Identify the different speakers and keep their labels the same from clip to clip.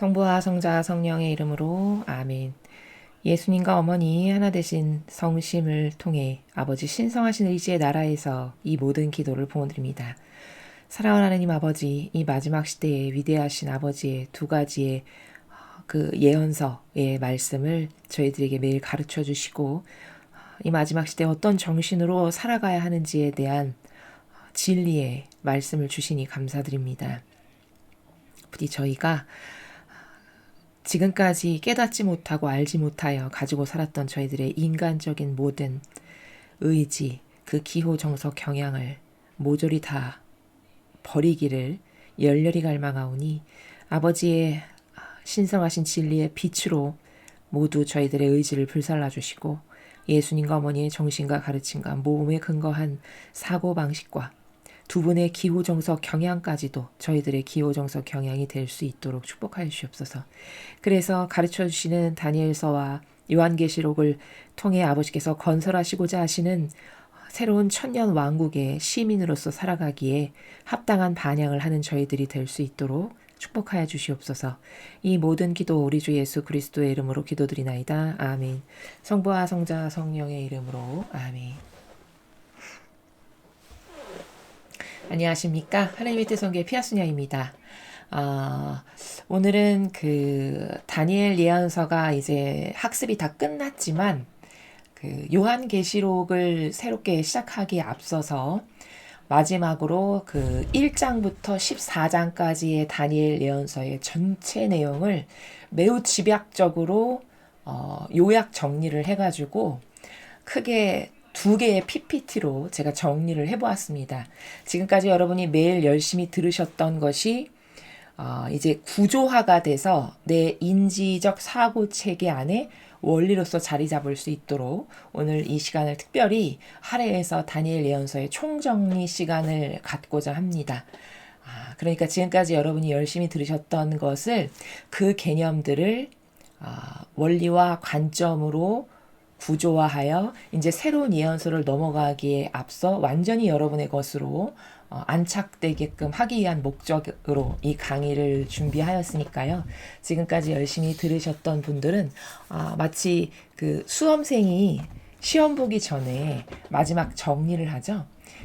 Speaker 1: 성부와 성자 성령의 이름으로 아멘. 예수님과 어머니 하나 되신 성심을 통해 아버지 신성하신 의지의 나라에서 이 모든 기도를 부어드립니다. 사랑하는 하나님 아버지, 이 마지막 시대에 위대하신 아버지의 두 가지의 그 예언서의 말씀을 저희들에게 매일 가르쳐 주시고 이 마지막 시대에 어떤 정신으로 살아가야 하는지에 대한 진리의 말씀을 주시니 감사드립니다. 부디 저희가 지금까지 깨닫지 못하고 알지 못하여 가지고 살았던 저희들의 인간적인 모든 의지, 그 기호정석 경향을 모조리 다 버리기를 열렬히 갈망하오니 아버지의 신성하신 진리의 빛으로 모두 저희들의 의지를 불살라 주시고 예수님과 어머니의 정신과 가르침과 모험에 근거한 사고방식과 두 분의 기호정석 경향까지도 저희들의 기호정석 경향이 될 수 있도록 축복하여 주시옵소서. 그래서 가르쳐 주시는 다니엘서와 요한계시록을 통해 아버지께서 건설하시고자 하시는 새로운 천년 왕국의 시민으로서 살아가기에 합당한 반향을 하는 저희들이 될 수 있도록 축복하여 주시옵소서. 이 모든 기도 우리 주 예수 그리스도의 이름으로 기도드리나이다. 아멘. 성부와 성자 성령의 이름으로 아멘. 안녕하십니까. 하나님의 뜻성교의 피아수녀입니다. 오늘은 그 다니엘 예언서가 이제 학습이 다 끝났지만 그 요한계시록을 새롭게 시작하기에 앞서서 마지막으로 그 1장부터 14장까지의 다니엘 예언서의 전체 내용을 매우 집약적으로 요약 정리를 해가지고 크게 두 개의 PPT로 제가 정리를 해보았습니다. 지금까지 여러분이 매일 열심히 들으셨던 것이 이제 구조화가 돼서 내 인지적 사고체계 안에 원리로서 자리 잡을 수 있도록 오늘 이 시간을 특별히 할애해서 다니엘 예언서의 총정리 시간을 갖고자 합니다. 그러니까 지금까지 여러분이 열심히 들으셨던 것을 그 개념들을 원리와 관점으로 구조화하여 이제 새로운 예언서를 넘어가기에 앞서 완전히 여러분의 것으로 안착되게끔 하기 위한 목적으로 이 강의를 준비하였으니까요. 지금까지 열심히 들으셨던 분들은 마치 그 수험생이 시험 보기 전에 마지막 정리를 하죠.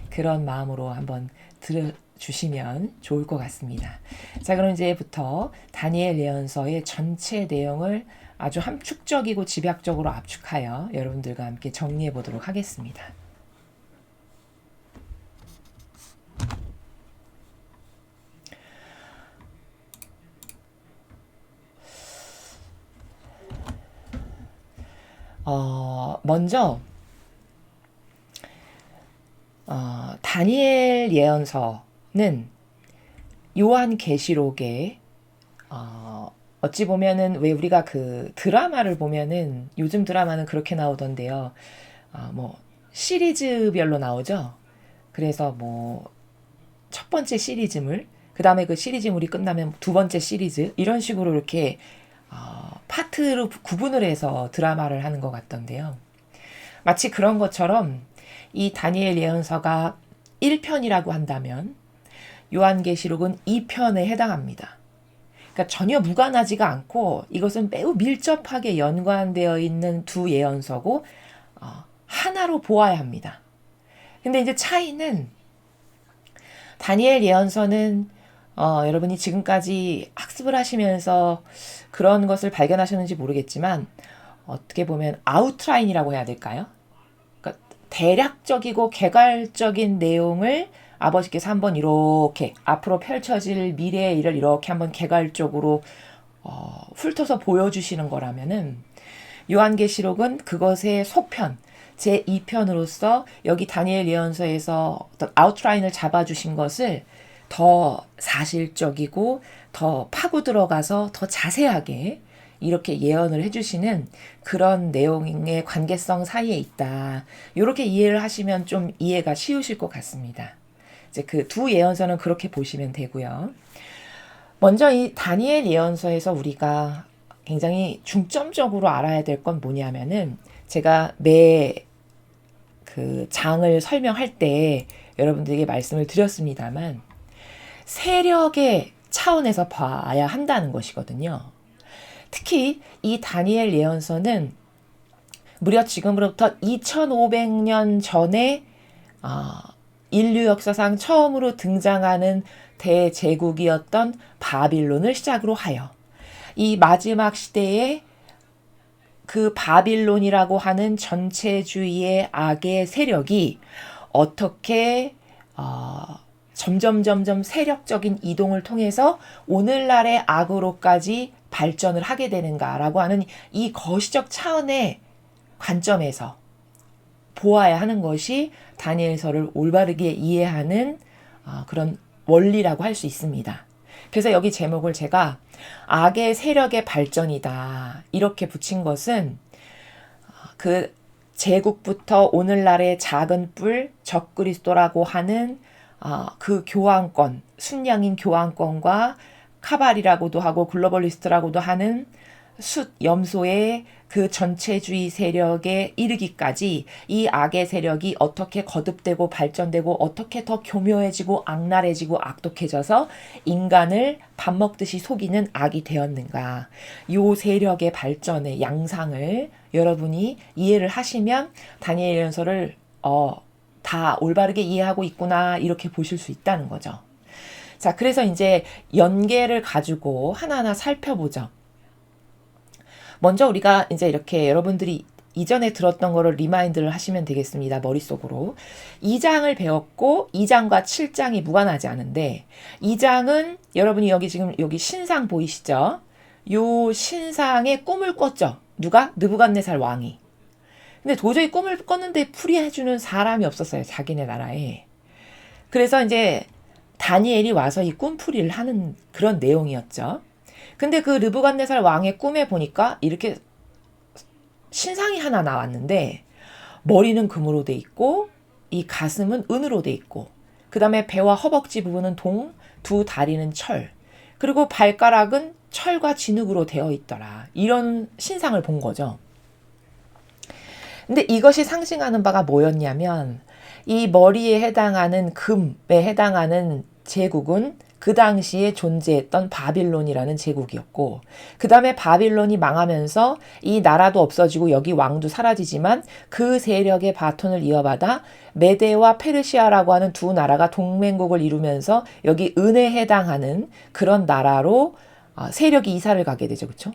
Speaker 1: 그런 마음으로 한번 들어주시면 좋을 것 같습니다. 자, 그럼 이제부터 다니엘 예언서의 전체 내용을 아주 함축적이고 집약적으로 압축하여 여러분들과 함께 정리해 보도록 하겠습니다. 먼저 다니엘 예언서는 요한계시록의 어찌 보면은 왜 우리가 그 드라마를 보면은 요즘 드라마는 그렇게 나오던데요. 뭐 시리즈별로 나오죠. 그래서 뭐 첫 번째 시리즈물, 그 다음에 그 시리즈물이 끝나면 두 번째 시리즈 이런 식으로 이렇게 파트로 구분을 해서 드라마를 하는 것 같던데요. 마치 그런 것처럼 이 다니엘 예언서가 1편이라고 한다면 요한계시록은 2편에 해당합니다. 그러니까 전혀 무관하지가 않고 이것은 매우 밀접하게 연관되어 있는 두 예언서고 하나로 보아야 합니다. 근데 이제 차이는 다니엘 예언서는 여러분이 지금까지 학습을 하시면서 그런 것을 발견하셨는지 모르겠지만 어떻게 보면 아웃라인이라고 해야 될까요? 그러니까 대략적이고 개괄적인 내용을 아버지께서 한번 이렇게 앞으로 펼쳐질 미래의 일을 이렇게 한번 개괄적으로 훑어서 보여주시는 거라면은 요한계시록은 그것의 속편 제2편으로서 여기 다니엘 예언서에서 어떤 아웃라인을 잡아주신 것을 더 사실적이고 더 파고 들어가서 더 자세하게 이렇게 예언을 해주시는 그런 내용의 관계성 사이에 있다. 이렇게 이해를 하시면 좀 이해가 쉬우실 것 같습니다. 이제 그 두 예언서는 그렇게 보시면 되고요. 먼저 이 다니엘 예언서에서 우리가 굉장히 중점적으로 알아야 될 건 뭐냐면은 제가 매 그 장을 설명할 때 여러분들에게 말씀을 드렸습니다만 세력의 차원에서 봐야 한다는 것이거든요. 특히 이 다니엘 예언서는 무려 지금으로부터 2500년 전에 인류 역사상 처음으로 등장하는 대제국이었던 바빌론을 시작으로 하여 이 마지막 시대에 그 바빌론이라고 하는 전체주의의 악의 세력이 어떻게 점점 세력적인 이동을 통해서 오늘날의 악으로까지 발전을 하게 되는가라고 하는 이 거시적 차원의 관점에서 보아야 하는 것이 다니엘서를 올바르게 이해하는 그런 원리라고 할 수 있습니다. 그래서 여기 제목을 제가 악의 세력의 발전이다 이렇게 붙인 것은 그 제국부터 오늘날의 작은 뿔 적그리스도라고 하는 그 교황권, 순양인 교황권과 카발이라고도 하고 글로벌리스트라고도 하는 숫 염소의 그 전체주의 세력에 이르기까지 이 악의 세력이 어떻게 거듭되고 발전되고 어떻게 더 교묘해지고 악랄해지고 악독해져서 인간을 밥 먹듯이 속이는 악이 되었는가. 요 세력의 발전의 양상을 여러분이 이해를 하시면 다니엘 예언서를 다 올바르게 이해하고 있구나 이렇게 보실 수 있다는 거죠. 자, 그래서 이제 연계를 가지고 하나하나 살펴보죠. 먼저 우리가 이제 이렇게 여러분들이 이전에 들었던 거를 리마인드를 하시면 되겠습니다. 머릿속으로. 2장을 배웠고 2장과 7장이 무관하지 않은데 2장은 여러분이 여기 신상 보이시죠? 요 신상에 꿈을 꿨죠. 누가? 느부갓네살 왕이. 근데 도저히 꿈을 꿨는데 풀이해주는 사람이 없었어요. 자기네 나라에. 그래서 이제 다니엘이 와서 이 꿈풀이를 하는 그런 내용이었죠. 근데 그 느부갓네살 왕의 꿈에 보니까 이렇게 신상이 하나 나왔는데 머리는 금으로 돼 있고 이 가슴은 은으로 돼 있고 그 다음에 배와 허벅지 부분은 동, 두 다리는 철, 그리고 발가락은 철과 진흙으로 되어 있더라. 이런 신상을 본 거죠. 근데 이것이 상징하는 바가 뭐였냐면 이 머리에 해당하는 금에 해당하는 제국은 그 당시에 존재했던 바빌론이라는 제국이었고 그 다음에 바빌론이 망하면서 이 나라도 없어지고 여기 왕도 사라지지만 그 세력의 바톤을 이어받아 메데와 페르시아라고 하는 두 나라가 동맹국을 이루면서 여기 은에 해당하는 그런 나라로 세력이 이사를 가게 되죠. 그렇죠?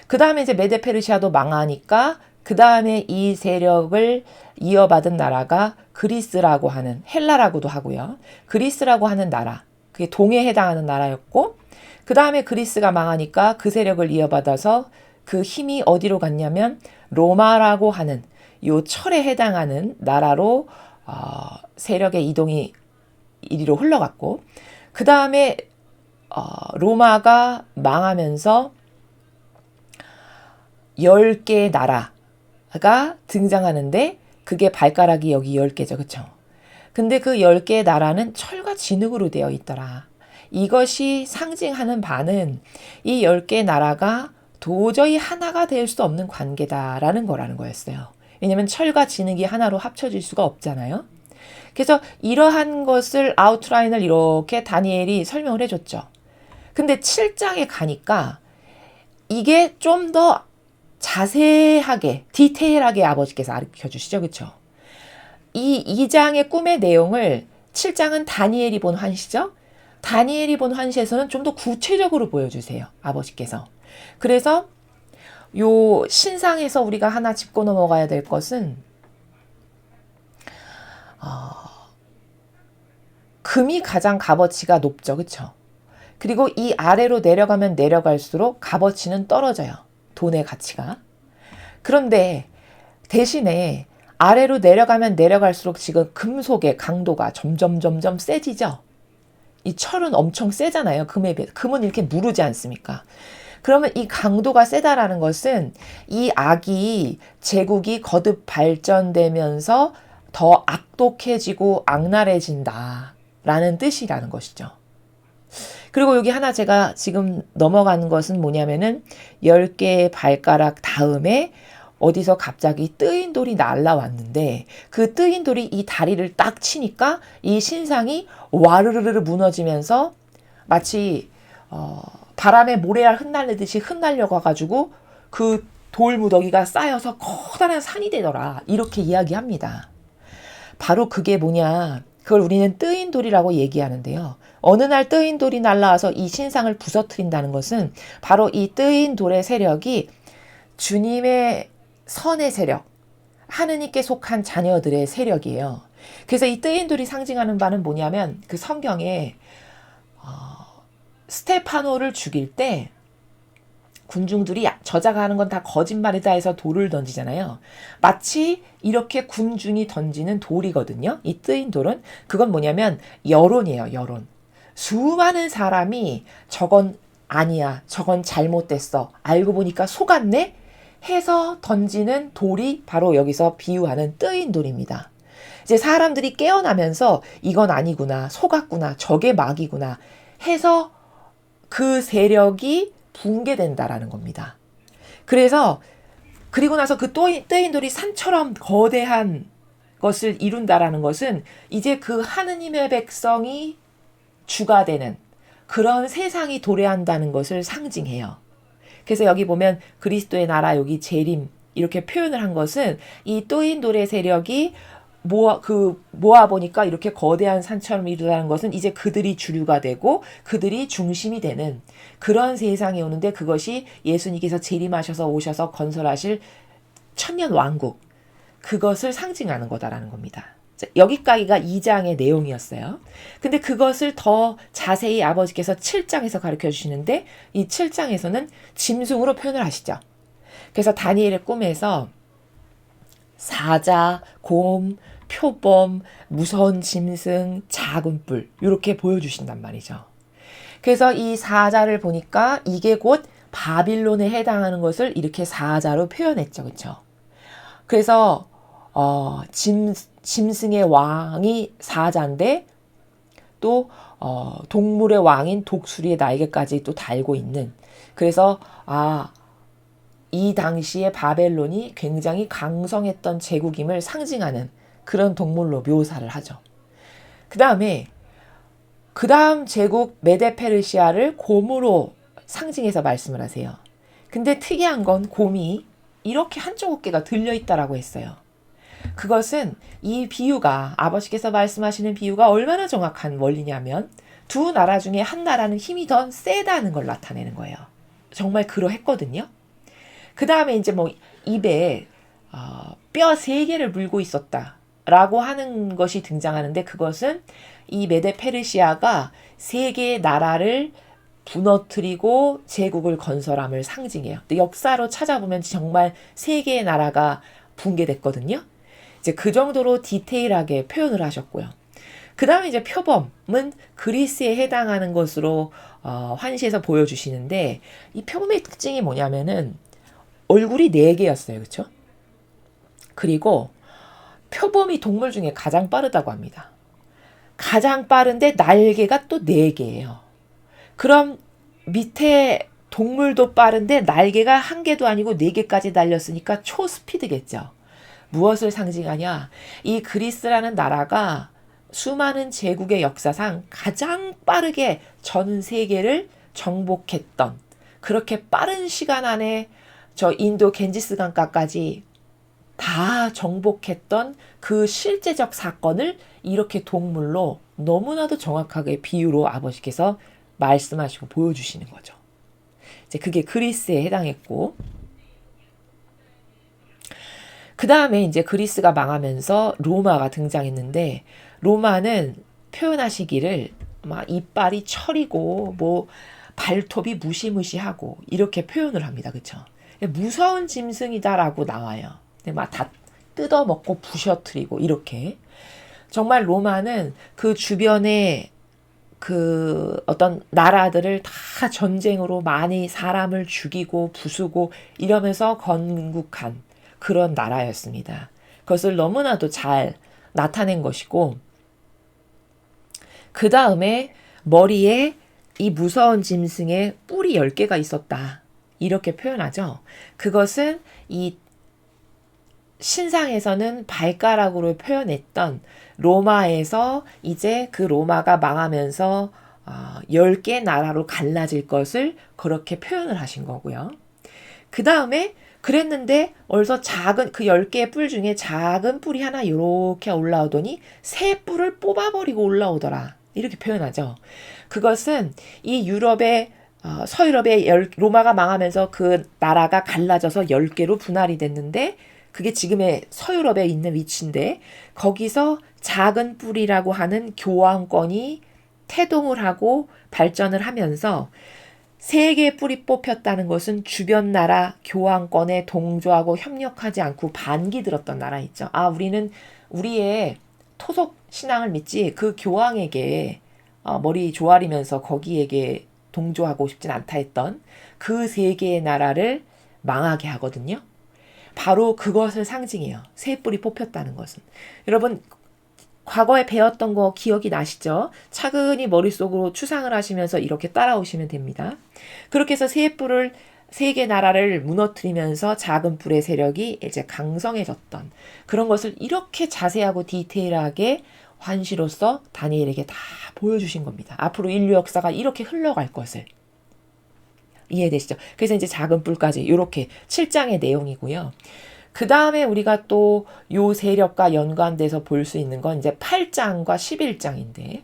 Speaker 1: 그 다음에 이제 메데 페르시아도 망하니까 그 다음에 이 세력을 이어받은 나라가 그리스라고 하는, 헬라라고도 하고요. 그리스라고 하는 나라, 그게 동에 해당하는 나라였고 그 다음에 그리스가 망하니까 그 세력을 이어받아서 그 힘이 어디로 갔냐면 로마라고 하는 요 철에 해당하는 나라로 세력의 이동이 이리로 흘러갔고 그 다음에 로마가 망하면서 10개의 나라가 등장하는데 그게 발가락이 여기 10개죠. 그쵸? 근데 그 10개의 나라는 철과 진흙으로 되어 있더라. 이것이 상징하는 바는 이 10개의 나라가 도저히 하나가 될 수 없는 관계다라는 거라는 거였어요. 왜냐면 철과 진흙이 하나로 합쳐질 수가 없잖아요. 그래서 이러한 것을 아웃라인을 이렇게 다니엘이 설명을 해줬죠. 근데 7장에 가니까 이게 좀 더 자세하게 디테일하게 아버지께서 가르쳐 주시죠. 그렇죠? 이 2장의 꿈의 내용을 7장은 다니엘이 본 환시죠. 다니엘이 본 환시에서는 좀 더 구체적으로 보여주세요. 아버지께서. 그래서 요 신상에서 우리가 하나 짚고 넘어가야 될 것은 금이 가장 값어치가 높죠. 그렇죠? 그리고 이 아래로 내려가면 내려갈수록 값어치는 떨어져요. 돈의 가치가. 그런데 대신에 아래로 내려가면 내려갈수록 지금 금속의 강도가 점점 세지죠. 이 철은 엄청 세잖아요. 금에 비해. 금은 이렇게 무르지 않습니까? 그러면 이 강도가 세다라는 것은 이 악이 제국이 거듭 발전되면서 더 악독해지고 악랄해진다라는 뜻이라는 것이죠. 그리고 여기 하나 제가 지금 넘어가는 것은 뭐냐면은 10개의 발가락 다음에 어디서 갑자기 뜨인 돌이 날라왔는데 그 뜨인 돌이 이 다리를 딱 치니까 이 신상이 와르르르 무너지면서 마치 바람에 모래알 흩날리듯이 흩날려 가가지고 그 돌무더기가 쌓여서 커다란 산이 되더라. 이렇게 이야기합니다. 바로 그게 뭐냐. 그걸 우리는 뜨인 돌이라고 얘기하는데요. 어느 날 뜨인 돌이 날라와서 이 신상을 부서뜨린다는 것은 바로 이 뜨인 돌의 세력이 주님의 선의 세력, 하느님께 속한 자녀들의 세력이에요. 그래서 이 뜨인 돌이 상징하는 바는 뭐냐면 그 성경에 스테파노를 죽일 때 군중들이 저자가 하는 건 다 거짓말이다 해서 돌을 던지잖아요. 마치 이렇게 군중이 던지는 돌이거든요. 이 뜨인 돌은. 그건 뭐냐면 여론이에요. 여론. 수많은 사람이 저건 아니야. 저건 잘못됐어. 알고 보니까 속았네? 해서 던지는 돌이 바로 여기서 비유하는 뜨인 돌입니다. 이제 사람들이 깨어나면서 이건 아니구나. 속았구나. 저게 막이구나. 해서 그 세력이 붕괴된다라는 겁니다. 그래서 그리고 나서 그 뜨인 돌이 산처럼 거대한 것을 이룬다라는 것은 이제 그 하느님의 백성이 주가 되는 그런 세상이 도래한다는 것을 상징해요. 그래서 여기 보면 그리스도의 나라 여기 재림 이렇게 표현을 한 것은 이 뜨인 돌의 세력이 모아보니까 이렇게 거대한 산처럼 이루다는 것은 이제 그들이 주류가 되고 그들이 중심이 되는 그런 세상이 오는데 그것이 예수님께서 재림하셔서 오셔서 건설하실 천년 왕국 그것을 상징하는 거다라는 겁니다. 여기까지가 2장의 내용이었어요. 근데 그것을 더 자세히 아버지께서 7장에서 가르쳐 주시는데 이 7장에서는 짐승으로 표현을 하시죠. 그래서 다니엘의 꿈에서 사자, 곰, 표범, 무서운 짐승, 작은 뿔 이렇게 보여주신단 말이죠. 그래서 이 사자를 보니까 이게 곧 바빌론에 해당하는 것을 이렇게 사자로 표현했죠. 그렇죠? 그래서 짐승의 왕이 사자인데 또 동물의 왕인 독수리의 날개까지 또 달고 있는 그래서 이 당시에 바벨론이 굉장히 강성했던 제국임을 상징하는 그런 동물로 묘사를 하죠. 그 다음 제국 메데페르시아를 곰으로 상징해서 말씀을 하세요. 근데 특이한 건 곰이 이렇게 한쪽 어깨가 들려있다라고 했어요. 그것은 이 비유가 아버지께서 말씀하시는 비유가 얼마나 정확한 원리냐면 두 나라 중에 한 나라는 힘이 더 세다는 걸 나타내는 거예요. 정말 그러했거든요. 그 다음에 이제 입에 뼈 3개를 물고 있었다라고 하는 것이 등장하는데 그것은 이 메데 페르시아가 3개의 나라를 무너뜨리고 제국을 건설함을 상징해요. 근데 역사로 찾아보면 정말 3개의 나라가 붕괴됐거든요. 이제 그 정도로 디테일하게 표현을 하셨고요. 그 다음에 이제 표범은 그리스에 해당하는 것으로 환시해서 보여주시는데 이 표범의 특징이 뭐냐면은 얼굴이 4개였어요. 그렇죠? 그리고 표범이 동물 중에 가장 빠르다고 합니다. 가장 빠른데 날개가 또 4개예요. 그럼 밑에 동물도 빠른데 날개가 1개도 아니고 4개까지 달렸으니까 초스피드겠죠. 무엇을 상징하냐? 이 그리스라는 나라가 수많은 제국의 역사상 가장 빠르게 전 세계를 정복했던 그렇게 빠른 시간 안에 저 인도 겐지스 강가까지 다 정복했던 그 실제적 사건을 이렇게 동물로 너무나도 정확하게 비유로 아버지께서 말씀하시고 보여주시는 거죠. 이제 그게 그리스에 해당했고, 그 다음에 이제 그리스가 망하면서 로마가 등장했는데, 로마는 표현하시기를 막 이빨이 철이고, 발톱이 무시무시하고, 이렇게 표현을 합니다. 그쵸? 무서운 짐승이다라고 나와요. 막 다 뜯어먹고 부셔뜨리고, 이렇게. 정말 로마는 그 주변에 그 어떤 나라들을 다 전쟁으로 많이 사람을 죽이고 부수고 이러면서 건국한 그런 나라였습니다. 그것을 너무나도 잘 나타낸 것이고, 그 다음에 머리에 이 무서운 짐승의 뿔이 10개가 있었다. 이렇게 표현하죠. 그것은 이 신상에서는 발가락으로 표현했던 로마에서 이제 그 로마가 망하면서 10개 나라로 갈라질 것을 그렇게 표현을 하신 거고요. 그 다음에 그랬는데 어디서 작은 그 10개의 뿔 중에 작은 뿔이 하나 이렇게 올라오더니 새 뿔을 뽑아버리고 올라오더라. 이렇게 표현하죠. 그것은 이 유럽의 서유럽의 로마가 망하면서 그 나라가 갈라져서 10개로 분할이 됐는데 그게 지금의 서유럽에 있는 위치인데 거기서 작은 뿔이라고 하는 교황권이 태동을 하고 발전을 하면서 세 개의 뿔이 뽑혔다는 것은 주변 나라 교황권에 동조하고 협력하지 않고 반기 들었던 나라 있죠. 우리는 우리의 토속 신앙을 믿지 그 교황에게 머리 조아리면서 거기에게 동조하고 싶진 않다 했던 그 세 개의 나라를 망하게 하거든요. 바로 그것을 상징해요. 새 뿔이 뽑혔다는 것은. 여러분 과거에 배웠던 거 기억이 나시죠? 차근히 머릿속으로 추상을 하시면서 이렇게 따라오시면 됩니다. 그렇게 해서 세 개 나라를 무너뜨리면서 작은 뿔의 세력이 이제 강성해졌던 그런 것을 이렇게 자세하고 디테일하게 환시로서 다니엘에게 다 보여주신 겁니다. 앞으로 인류 역사가 이렇게 흘러갈 것을. 이해되시죠? 그래서 이제 작은 뿔까지 이렇게 7장의 내용이고요. 그 다음에 우리가 또 요 세력과 연관돼서 볼 수 있는 건 이제 8장과 11장인데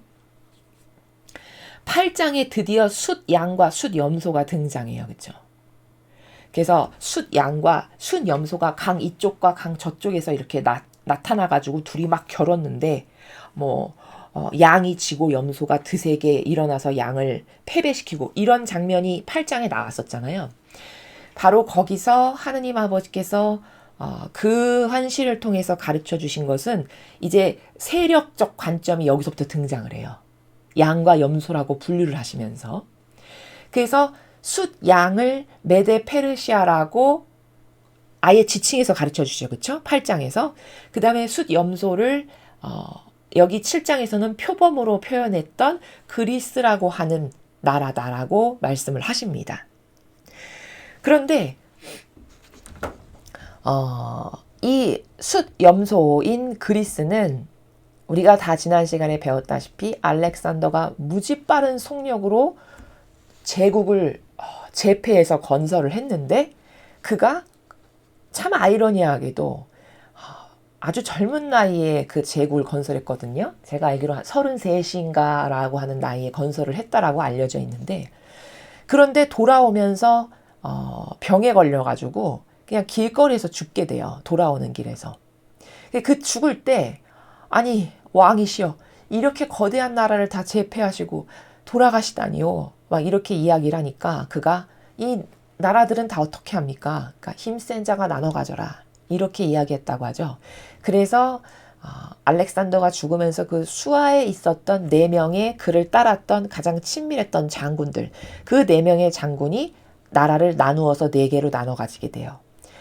Speaker 1: 8장에 드디어 숫양과 숫염소가 등장해요. 그렇죠? 그래서 숫양과 숫염소가 강 이쪽과 강 저쪽에서 이렇게 나타나가지고 둘이 막 겨뤘는데 양이 지고 염소가 드세게 일어나서 양을 패배시키고 이런 장면이 8장에 나왔었잖아요. 바로 거기서 하느님 아버지께서 그 환시를 통해서 가르쳐 주신 것은 이제 세력적 관점이 여기서부터 등장을 해요. 양과 염소라고 분류를 하시면서. 그래서 숫양을 메데 페르시아라고 아예 지칭해서 가르쳐 주시죠. 그렇죠? 8장에서. 그 다음에 숫염소를 여기 7장에서는 표범으로 표현했던 그리스라고 하는 나라다라고 말씀을 하십니다. 그런데 이 숫염소인 그리스는 우리가 다 지난 시간에 배웠다시피 알렉산더가 무지 빠른 속력으로 제국을 제패해서 건설을 했는데 그가 참 아이러니하게도 아주 젊은 나이에 그 제국을 건설했거든요. 제가 알기로 한 33인가라고 하는 나이에 건설을 했다라고 알려져 있는데 그런데 돌아오면서 병에 걸려가지고 그냥 길거리에서 죽게 돼요. 돌아오는 길에서. 그 죽을 때 아니 왕이시여 이렇게 거대한 나라를 다 제패하시고 돌아가시다니요. 막 이렇게 이야기를 하니까 그가 이 나라들은 다 어떻게 합니까? 그러니까 힘센 자가 나눠 가져라. 이렇게 이야기했다고 하죠. 그래서 알렉산더가 죽으면서 그 수하에 있었던 4명의 그를 따랐던 가장 친밀했던 장군들 그 4명의 장군이 나라를 나누어서 4개로 나눠 가지게 돼요.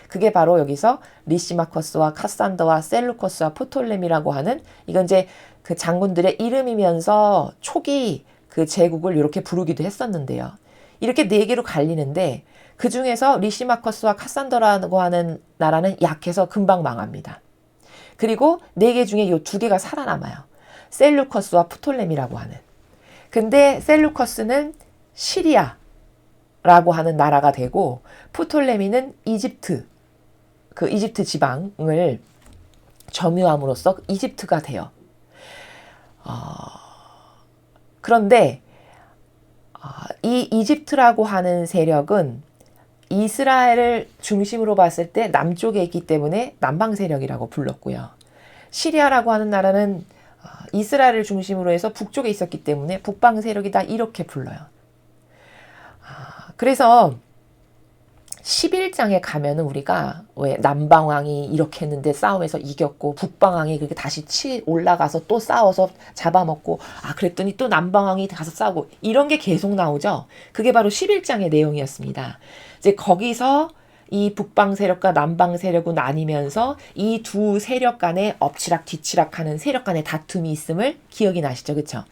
Speaker 1: 그게 바로 여기서 리시마커스와 카산더와 셀루커스와 프톨레미라고 하는 이건 이제 그 장군들의 이름이면서 초기 그 제국을 이렇게 부르기도 했었는데요. 이렇게 4개로 갈리는데 그 중에서 리시마커스와 카산더라고 하는 나라는 약해서 금방 망합니다. 그리고 4개 중에 이 2개가 살아남아요. 셀루커스와 프톨레미라고 하는. 근데 셀루커스는 시리아라고 하는 나라가 되고 프톨레미는 그 이집트 지방을 점유함으로써 이집트가 돼요. 그런데 이 이집트라고 하는 세력은 이스라엘을 중심으로 봤을 때 남쪽에 있기 때문에 남방 세력이라고 불렀고요. 시리아라고 하는 나라는 이스라엘을 중심으로 해서 북쪽에 있었기 때문에 북방 세력이다 이렇게 불러요. 그래서 11장에 가면은 우리가 왜 남방왕이 이렇게 했는데 싸움에서 이겼고 북방왕이 그렇게 다시 올라가서 또 싸워서 잡아먹고 그랬더니 또 남방왕이 가서 싸우고 이런 게 계속 나오죠. 그게 바로 11장의 내용이었습니다. 이제 거기서 이 북방 세력과 남방 세력으로 나뉘면서 이 두 세력 간에 엎치락 뒤치락 하는 세력 간의 다툼이 있음을 기억이 나시죠? 그렇죠?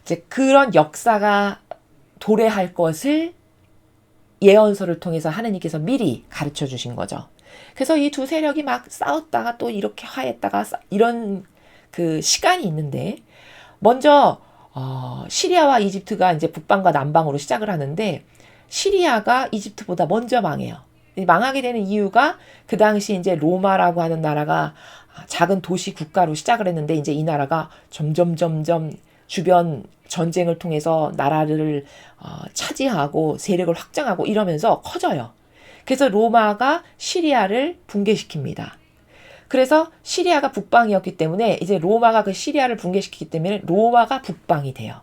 Speaker 1: 이제 그런 역사가 도래할 것을 예언서를 통해서 하느님께서 미리 가르쳐 주신 거죠. 그래서 이 두 세력이 막 싸웠다가 또 이렇게 화했다가 이런 그 시간이 있는데 먼저 시리아와 이집트가 이제 북방과 남방으로 시작을 하는데 시리아가 이집트보다 먼저 망해요. 망하게 되는 이유가 그 당시 이제 로마라고 하는 나라가 작은 도시 국가로 시작을 했는데 이제 이 나라가 점점 주변 전쟁을 통해서 나라를 차지하고 세력을 확장하고 이러면서 커져요. 그래서 로마가 시리아를 붕괴시킵니다. 그래서 시리아가 북방이었기 때문에 이제 로마가 그 시리아를 붕괴시키기 때문에 로마가 북방이 돼요.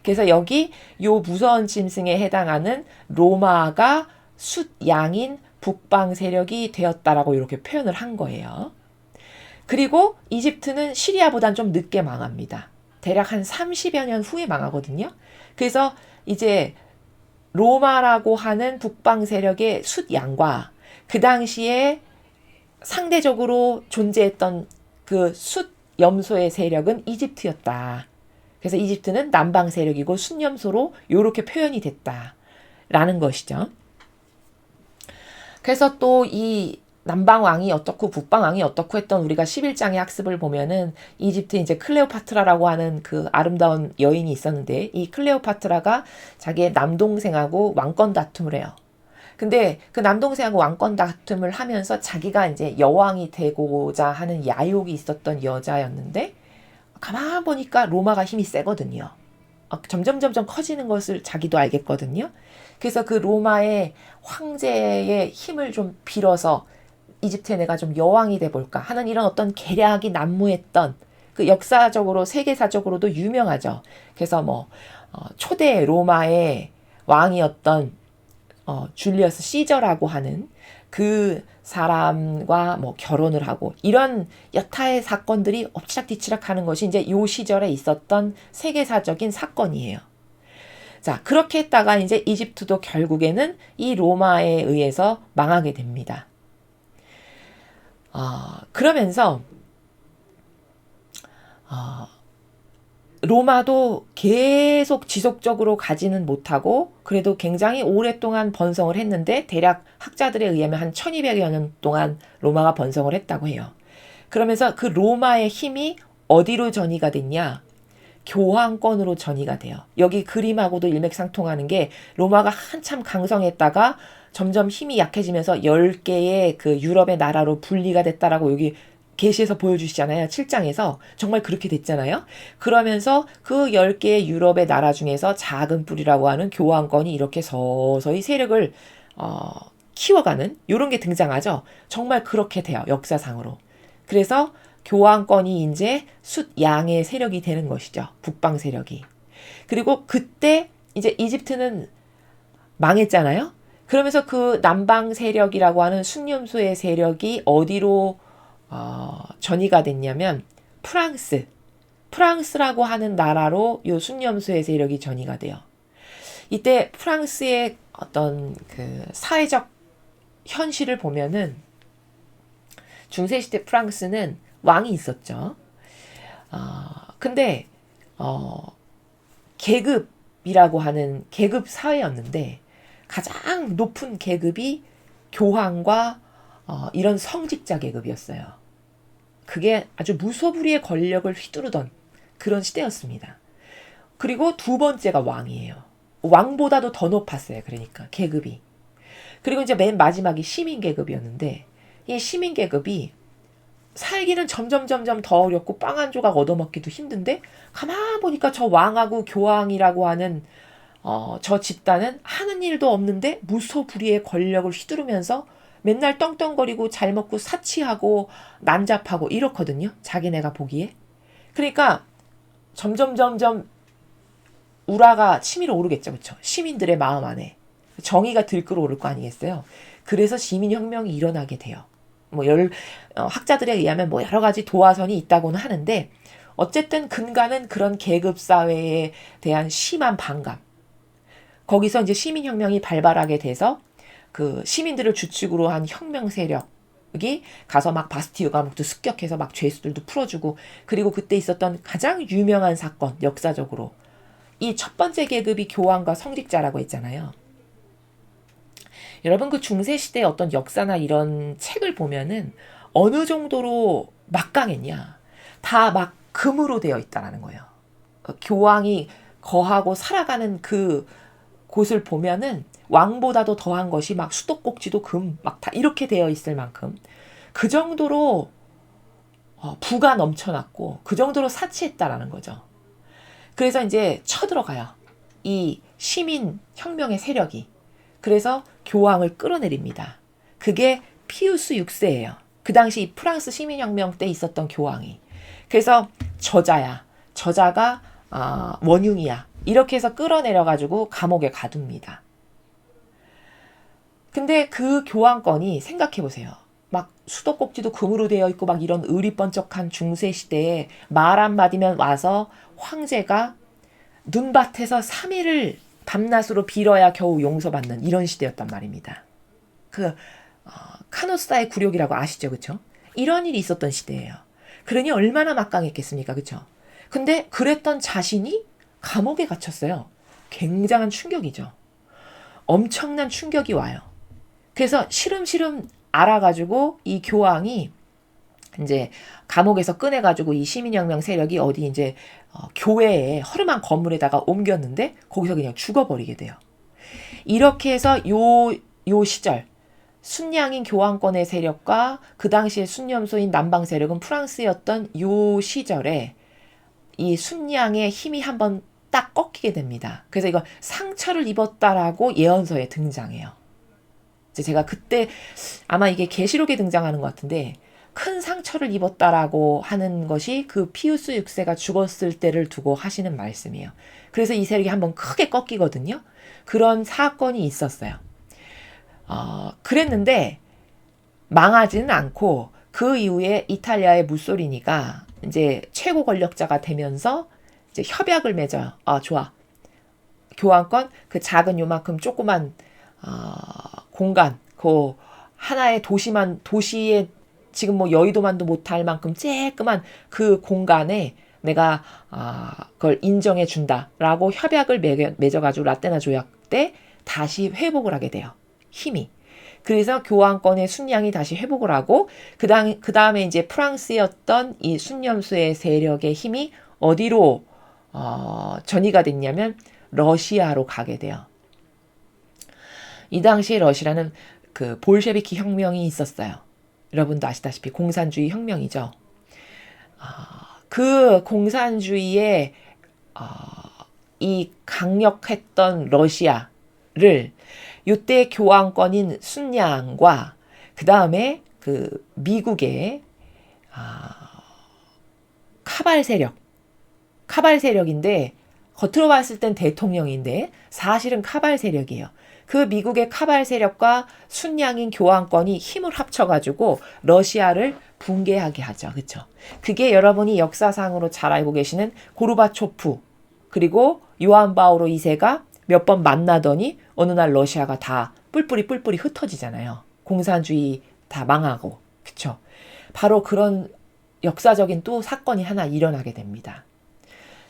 Speaker 1: 그래서 여기 요 무서운 짐승에 해당하는 로마가 숫양인 북방 세력이 되었다라고 이렇게 표현을 한 거예요. 그리고 이집트는 시리아보단 좀 늦게 망합니다. 대략 한 30여 년 후에 망하거든요. 그래서 이제 로마라고 하는 북방 세력의 숫양과 그 당시에 상대적으로 존재했던 그 숫염소의 세력은 이집트였다. 그래서 이집트는 남방 세력이고 숫염소로 이렇게 표현이 됐다라는 것이죠. 그래서 또 이 남방 왕이 어떻고 북방 왕이 어떻고 했던 우리가 11장의 학습을 보면은 이집트에 이제 클레오파트라라고 하는 그 아름다운 여인이 있었는데 이 클레오파트라가 자기의 남동생하고 왕권 다툼을 해요. 근데 그 남동생하고 왕권 다툼을 하면서 자기가 이제 여왕이 되고자 하는 야욕이 있었던 여자였는데 가만 보니까 로마가 힘이 세거든요. 점점 커지는 것을 자기도 알겠거든요. 그래서 그 로마의 황제의 힘을 좀 빌어서 이집트에 내가 좀 여왕이 돼볼까 하는 이런 어떤 계략이 난무했던 그 역사적으로 세계사적으로도 유명하죠. 그래서 초대 로마의 왕이었던 줄리어스 시저라고 하는 그 사람과 결혼을 하고 이런 여타의 사건들이 엎치락뒤치락 하는 것이 이제 요 시절에 있었던 세계사적인 사건이에요. 자, 그렇게 했다가 이제 이집트도 결국에는 이 로마에 의해서 망하게 됩니다. 그러면서 로마도 계속 지속적으로 가지는 못하고 그래도 굉장히 오랫동안 번성을 했는데 대략 학자들에 의하면 한 1200여 년 동안 로마가 번성을 했다고 해요. 그러면서 그 로마의 힘이 어디로 전이가 됐냐? 교황권으로 전이가 돼요. 여기 그림하고도 일맥상통하는 게 로마가 한참 강성했다가 점점 힘이 약해지면서 10개의 그 유럽의 나라로 분리가 됐다라고 여기 계시에서 보여주시잖아요. 7장에서 정말 그렇게 됐잖아요. 그러면서 그 10개의 유럽의 나라 중에서 작은 뿌리라고 하는 교황권이 이렇게 서서히 세력을 키워가는 이런 게 등장하죠. 정말 그렇게 돼요. 역사상으로. 그래서 교황권이 이제 숫양의 세력이 되는 것이죠. 북방 세력이. 그리고 그때 이제 이집트는 망했잖아요. 그러면서 그 남방 세력이라고 하는 숫염소의 세력이 어디로 전이가 됐냐면 프랑스라고 하는 나라로 요 숫염소의 세력이 전이가 돼요. 이때 프랑스의 어떤 그 사회적 현실을 보면은 중세시대 프랑스는 왕이 있었죠. 근데 계급이라고 하는 계급 사회였는데 가장 높은 계급이 교황과 이런 성직자 계급이었어요. 그게 아주 무소불위의 권력을 휘두르던 그런 시대였습니다. 그리고 두 번째가 왕이에요. 왕보다도 더 높았어요. 그러니까 계급이. 그리고 이제 맨 마지막이 시민 계급이었는데 이 시민 계급이 살기는 점점 더 어렵고 빵 한 조각 얻어먹기도 힘든데 가만 보니까 저 왕하고 교황이라고 하는 저 집단은 하는 일도 없는데 무소불위의 권력을 휘두르면서 맨날 떵떵거리고 잘 먹고 사치하고 난잡하고 이렇거든요. 자기네가 보기에. 그러니까 점점 우라가 치밀어 오르겠죠. 그렇죠? 시민들의 마음 안에. 정의가 들끓어오를 거 아니겠어요? 그래서 시민혁명이 일어나게 돼요. 학자들에 의하면 여러 가지 도화선이 있다고는 하는데 어쨌든 근간은 그런 계급사회에 대한 심한 반감. 거기서 이제 시민혁명이 발발하게 돼서 그 시민들을 주축으로 한 혁명 세력이 가서 막 바스티유 감옥도 습격해서 막 죄수들도 풀어주고 그리고 그때 있었던 가장 유명한 사건 역사적으로 이 첫 번째 계급이 교황과 성직자라고 했잖아요. 여러분 그 중세시대의 어떤 역사나 이런 책을 보면은 어느 정도로 막강했냐 다 막 금으로 되어 있다라는 거예요. 교황이 거하고 살아가는 그 곳을 보면은 왕보다도 더한 것이 막 수도꼭지도 금, 막 다 이렇게 되어 있을 만큼 그 정도로 부가 넘쳐났고 그 정도로 사치했다라는 거죠. 그래서 이제 쳐들어가요. 이 시민 혁명의 세력이. 그래서 교황을 끌어내립니다. 그게 피우스 6세예요. 그 당시 프랑스 시민혁명 때 있었던 교황이. 그래서 저자야. 저자가 원흉이야. 이렇게 해서 끌어내려가지고 감옥에 가둡니다. 근데 그 교황권이 생각해보세요. 막 수도꼭지도 금으로 되어 있고 막 이런 의리번쩍한 중세 시대에 말 한마디면 와서 황제가 눈밭에서 3일을 밤낮으로 빌어야 겨우 용서받는 이런 시대였단 말입니다. 카노스타의 굴욕이라고 아시죠? 그쵸? 이런 일이 있었던 시대예요. 그러니 얼마나 막강했겠습니까? 그쵸? 근데 그랬던 자신이 감옥에 갇혔어요. 굉장한 충격이죠. 엄청난 충격이 와요. 그래서 시름시름 알아가지고 이 교황이 이제 감옥에서 꺼내가지고 이 시민혁명 세력이 어디 이제 교회에 허름한 건물에다가 옮겼는데 거기서 그냥 죽어버리게 돼요. 이렇게 해서 요 시절 순양인 교황권의 세력과 그 당시에 순념소인 남방 세력은 프랑스였던 요 시절에 이 순양의 힘이 한번 딱 꺾이게 됩니다. 그래서 이거 상처를 입었다라고 예언서에 등장해요. 이제 제가 그때 아마 이게 계시록에 등장하는 것 같은데 큰 상처를 입었다라고 하는 것이 그 피우스 6세가 죽었을 때를 두고 하시는 말씀이에요. 그래서 이 세력이 한번 크게 꺾이거든요. 그런 사건이 있었어요. 그랬는데 망하지는 않고 그 이후에 이탈리아의 무솔리니가 이제 최고 권력자가 되면서 이제 협약을 맺어요. 좋아. 교황권 그 작은 요만큼 조그만 공간, 그 하나의 도시에 지금 뭐 여의도만도 못할 만큼 쬐끄만 그 공간에 내가 그걸 인정해 준다라고 협약을 맺어가지고 라테나 조약 때 다시 회복을 하게 돼요. 힘이. 그래서 교황권의 순양이 다시 회복을 하고 그 다음에 이제 프랑스였던 이 순념수의 세력의 힘이 어디로 전이가 됐냐면 러시아로 가게 돼요. 이 당시에 러시아는 그 볼셰비키 혁명이 있었어요. 여러분도 아시다시피 공산주의 혁명이죠. 그 공산주의의 이 강력했던 러시아를 이때 교황권인 순양과 그 다음에 그 미국의 카발 세력인데 겉으로 봤을 땐 대통령인데 사실은 카발 세력이에요. 그 미국의 카발 세력과 순양인 교황권이 힘을 합쳐가지고 러시아를 붕괴하게 하죠. 그렇죠? 그게 여러분이 역사상으로 잘 알고 계시는 고르바초프 그리고 요한 바오로 2세가 몇 번 만나더니 어느 날 러시아가 다 뿔뿔이 흩어지잖아요. 공산주의 다 망하고. 그렇죠? 바로 그런 역사적인 또 사건이 하나 일어나게 됩니다.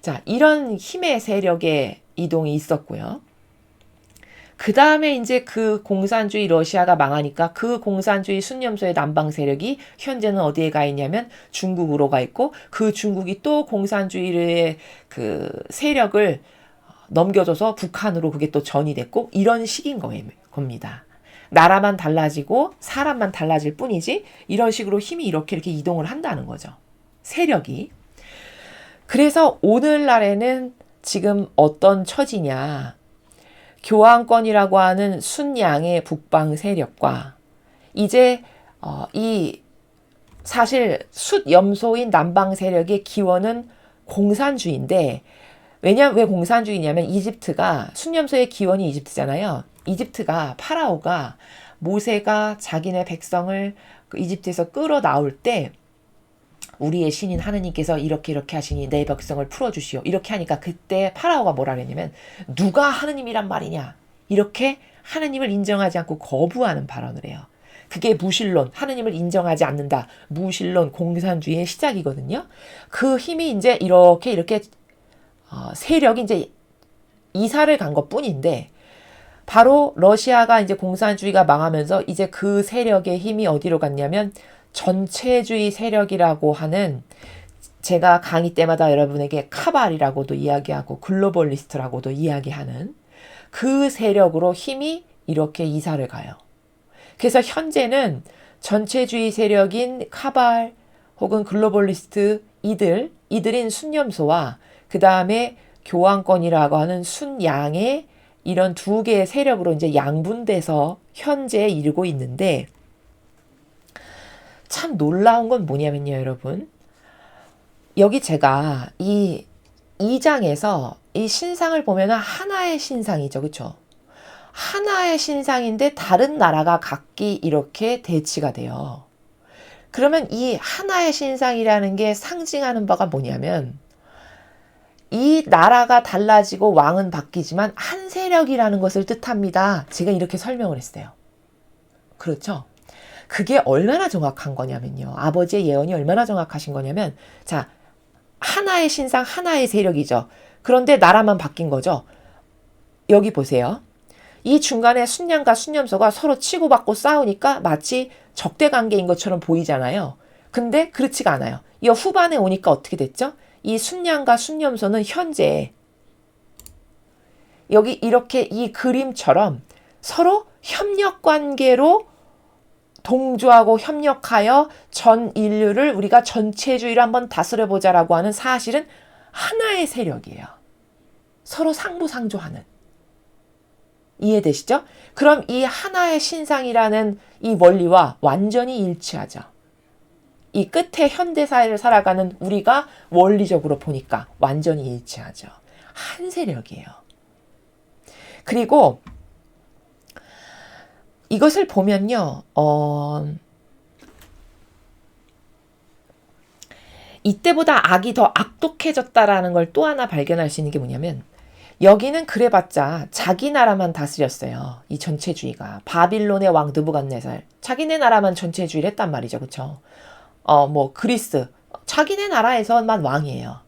Speaker 1: 자, 이런 힘의 세력의 이동이 있었고요. 그 다음에 이제 그 공산주의 러시아가 망하니까 그 공산주의 순념소의 남방 세력이 현재는 어디에 가 있냐면 중국으로 가 있고 그 중국이 또 공산주의의 그 세력을 넘겨줘서 북한으로 그게 또 전이 됐고 이런 식인 겁니다. 나라만 달라지고 사람만 달라질 뿐이지 이런 식으로 힘이 이렇게 이동을 한다는 거죠. 세력이. 그래서 오늘날에는 지금 어떤 처지냐. 교황권이라고 하는 순양의 북방 세력과 이제 이 사실 숫염소인 남방 세력의 기원은 공산주의인데 왜 공산주의냐면 이집트가 순염소의 기원이 이집트잖아요. 이집트가 파라오가 모세가 자기네 백성을 이집트에서 끌어나올 때 우리의 신인 하느님께서 이렇게 하시니 내 백성을 풀어주시오. 이렇게 하니까 그때 파라오가 뭐라 그랬냐면 누가 하느님이란 말이냐. 이렇게 하느님을 인정하지 않고 거부하는 발언을 해요. 그게 무신론, 하느님을 인정하지 않는다. 무신론, 공산주의의 시작이거든요. 그 힘이 이제 이렇게 세력이 이제 이사를 간 것뿐인데 바로 러시아가 이제 공산주의가 망하면서 이제 그 세력의 힘이 어디로 갔냐면 전체주의 세력이라고 하는 제가 강의 때마다 여러분에게 카발이라고도 이야기하고 글로벌리스트라고도 이야기하는 그 세력으로 힘이 이렇게 이사를 가요. 그래서 현재는 전체주의 세력인 카발 혹은 글로벌리스트 이들인 순념소와 그 다음에 교황권이라고 하는 순양의 이런 두 개의 세력으로 이제 양분돼서 현재 이루고 있는데, 참 놀라운 건 뭐냐면요, 여러분. 여기 제가 이 2장에서 이 신상을 보면은 하나의 신상이죠. 그쵸? 하나의 신상인데 다른 나라가 각기 이렇게 대치가 돼요. 그러면 이 하나의 신상이라는 게 상징하는 바가 뭐냐면, 이 나라가 달라지고 왕은 바뀌지만 한 세력이라는 것을 뜻합니다. 제가 이렇게 설명을 했어요. 그렇죠? 그게 얼마나 정확한 거냐면요. 아버지의 예언이 얼마나 정확하신 거냐면, 자, 하나의 신상, 하나의 세력이죠. 그런데 나라만 바뀐 거죠. 여기 보세요. 이 중간에 순양과 순념소가 서로 치고받고 싸우니까 마치 적대 관계인 것처럼 보이잖아요. 근데 그렇지가 않아요. 이 후반에 오니까 어떻게 됐죠? 이 순양과 순념소는 현재 여기 이렇게 이 그림처럼 서로 협력 관계로 동조하고 협력하여 전 인류를 우리가 전체주의로 한번 다스려보자라고 하는 사실은 하나의 세력이에요. 서로 상부상조하는. 이해되시죠? 그럼 이 하나의 신상이라는 이 원리와 완전히 일치하죠. 이 끝에 현대사회를 살아가는 우리가 원리적으로 보니까 완전히 일치하죠. 한 세력이에요. 그리고 이것을 보면요, 이때보다 악이 더 악독해졌다라는 걸 또 하나 발견할 수 있는 게 뭐냐면, 여기는 그래봤자 자기 나라만 다스렸어요. 이 전체주의가. 바빌론의 왕 느부갓네살. 자기네 나라만 전체주의를 했단 말이죠. 그쵸? 그리스. 자기네 나라에서만 왕이에요.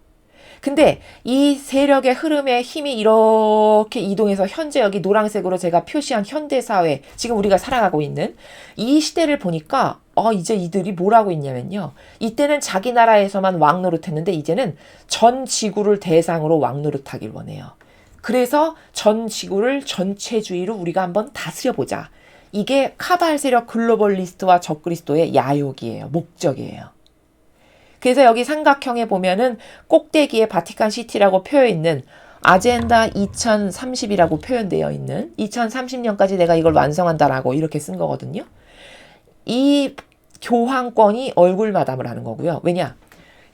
Speaker 1: 근데 이 세력의 흐름의 힘이 이렇게 이동해서 현재 여기 노란색으로 제가 표시한 현대사회, 지금 우리가 살아가고 있는 이 시대를 보니까 이제 이들이 뭘 하고 있냐면요. 이때는 자기 나라에서만 왕 노릇했는데 이제는 전 지구를 대상으로 왕 노릇하길 원해요. 그래서 전 지구를 전체주의로 우리가 한번 다스려보자. 이게 카발 세력 글로벌리스트와 적그리스도의 야욕이에요. 목적이에요. 그래서 여기 삼각형에 보면은 꼭대기에 바티칸 시티라고 표현 있는 아젠다 2030이라고 표현되어 있는 2030년까지 내가 이걸 완성한다라고 이렇게 쓴 거거든요. 이 교황권이 얼굴 마담을 하는 거고요. 왜냐?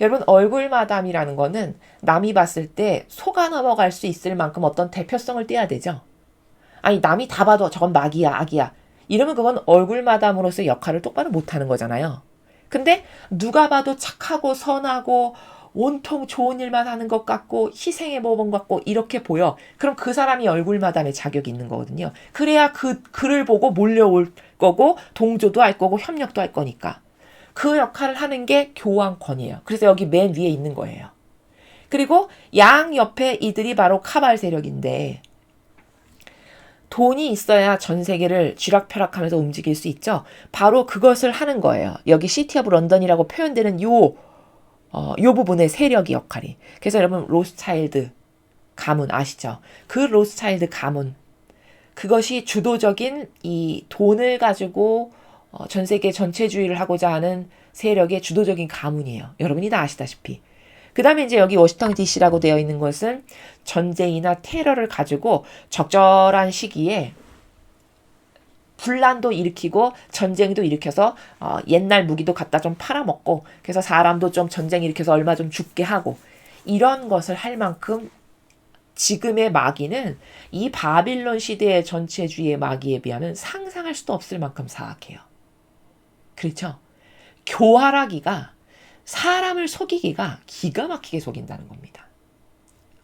Speaker 1: 여러분, 얼굴 마담이라는 거는 남이 봤을 때 속아 넘어갈 수 있을 만큼 어떤 대표성을 떼야 되죠. 아니, 남이 다 봐도 저건 마귀야, 악이야. 이러면 그건 얼굴 마담으로서의 역할을 똑바로 못하는 거잖아요. 근데 누가 봐도 착하고 선하고 온통 좋은 일만 하는 것 같고 희생의 모범 같고 이렇게 보여. 그럼 그 사람이 얼굴 마담의 자격이 있는 거거든요. 그래야 그를 보고 몰려올 거고 동조도 할 거고 협력도 할 거니까. 그 역할을 하는 게 교황권이에요. 그래서 여기 맨 위에 있는 거예요. 그리고 양 옆에 이들이 바로 카발 세력인데, 돈이 있어야 전 세계를 쥐락펴락하면서 움직일 수 있죠. 바로 그것을 하는 거예요. 여기 시티 오브 런던이라고 표현되는 요 부분의 세력의 역할이. 그래서 여러분 로스차일드 가문 아시죠? 그 로스차일드 가문, 그것이 주도적인 이 돈을 가지고 전 세계 전체주의를 하고자 하는 세력의 주도적인 가문이에요. 여러분이 다 아시다시피. 그 다음에 이제 여기 워싱턴 DC라고 되어 있는 것은 전쟁이나 테러를 가지고 적절한 시기에 분란도 일으키고 전쟁도 일으켜서 옛날 무기도 갖다 좀 팔아먹고, 그래서 사람도 좀 전쟁 일으켜서 얼마 좀 죽게 하고, 이런 것을 할 만큼 지금의 마귀는 이 바빌론 시대의 전체주의의 마귀에 비하면 상상할 수도 없을 만큼 사악해요. 그렇죠? 교활하기가, 사람을 속이기가 기가 막히게 속인다는 겁니다.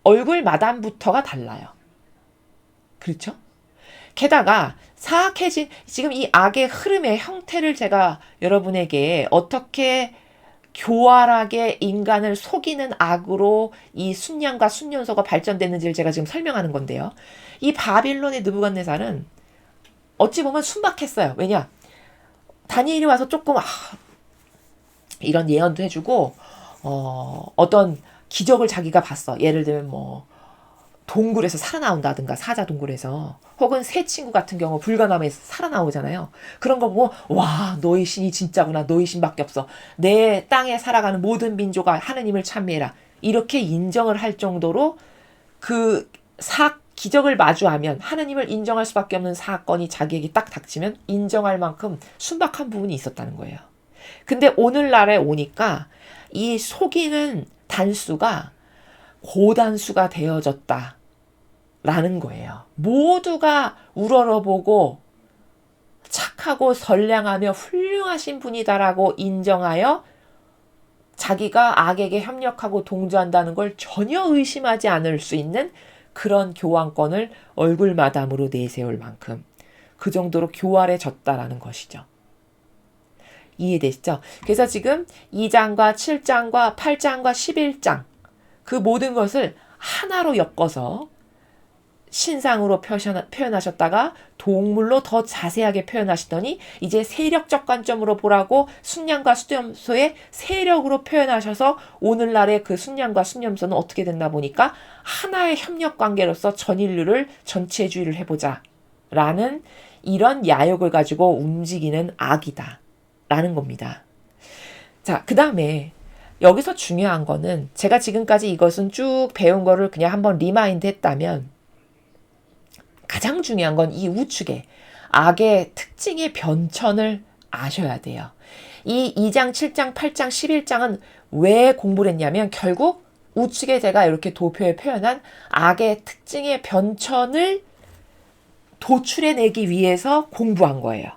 Speaker 1: 얼굴 마담부터가 달라요. 그렇죠? 게다가 사악해진 지금 이 악의 흐름의 형태를 제가 여러분에게 어떻게 교활하게 인간을 속이는 악으로 이 순양과 순년소가 발전됐는지를 제가 지금 설명하는 건데요. 이 바빌론의 느부갓네살은 어찌 보면 순박했어요. 왜냐? 다니엘이 와서 조금 이런 예언도 해주고 어떤 기적을 자기가 봤어. 예를 들면 뭐 동굴에서 살아나온다든가 사자 동굴에서 혹은 새 친구 같은 경우 불가람에서 살아나오잖아요. 그런 거 보고 와 너희 신이 진짜구나. 너희 신밖에 없어. 내 땅에 살아가는 모든 민족아 하느님을 찬미해라. 이렇게 인정을 할 정도로 그 기적을 마주하면 하느님을 인정할 수밖에 없는 사건이 자기에게 딱 닥치면 인정할 만큼 순박한 부분이 있었다는 거예요. 근데 오늘날에 오니까 이 속이는 단수가 고단수가 되어졌다라는 거예요. 모두가 우러러보고 착하고 선량하며 훌륭하신 분이다라고 인정하여 자기가 악에게 협력하고 동조한다는 걸 전혀 의심하지 않을 수 있는 그런 교황권을 얼굴마담으로 내세울 만큼 그 정도로 교활해졌다라는 것이죠. 이해되시죠? 그래서 지금 2장과 7장과 8장과 11장 그 모든 것을 하나로 엮어서 신상으로 표현하셨다가 동물로 더 자세하게 표현하시더니 이제 세력적 관점으로 보라고 순양과 수렴소의 세력으로 표현하셔서 오늘날의 그 순양과 수렴소는 어떻게 됐나 보니까 하나의 협력 관계로서 전 인류를 전체주의를 해보자 라는 이런 야욕을 가지고 움직이는 악이다 라는 겁니다. 자, 그 다음에 여기서 중요한 거는 제가 지금까지 이것은 쭉 배운 거를 그냥 한번 리마인드 했다면 가장 중요한 건 이 우측에 악의 특징의 변천을 아셔야 돼요. 이 2장, 7장, 8장, 11장은 왜 공부를 했냐면 결국 우측에 제가 이렇게 도표에 표현한 악의 특징의 변천을 도출해내기 위해서 공부한 거예요.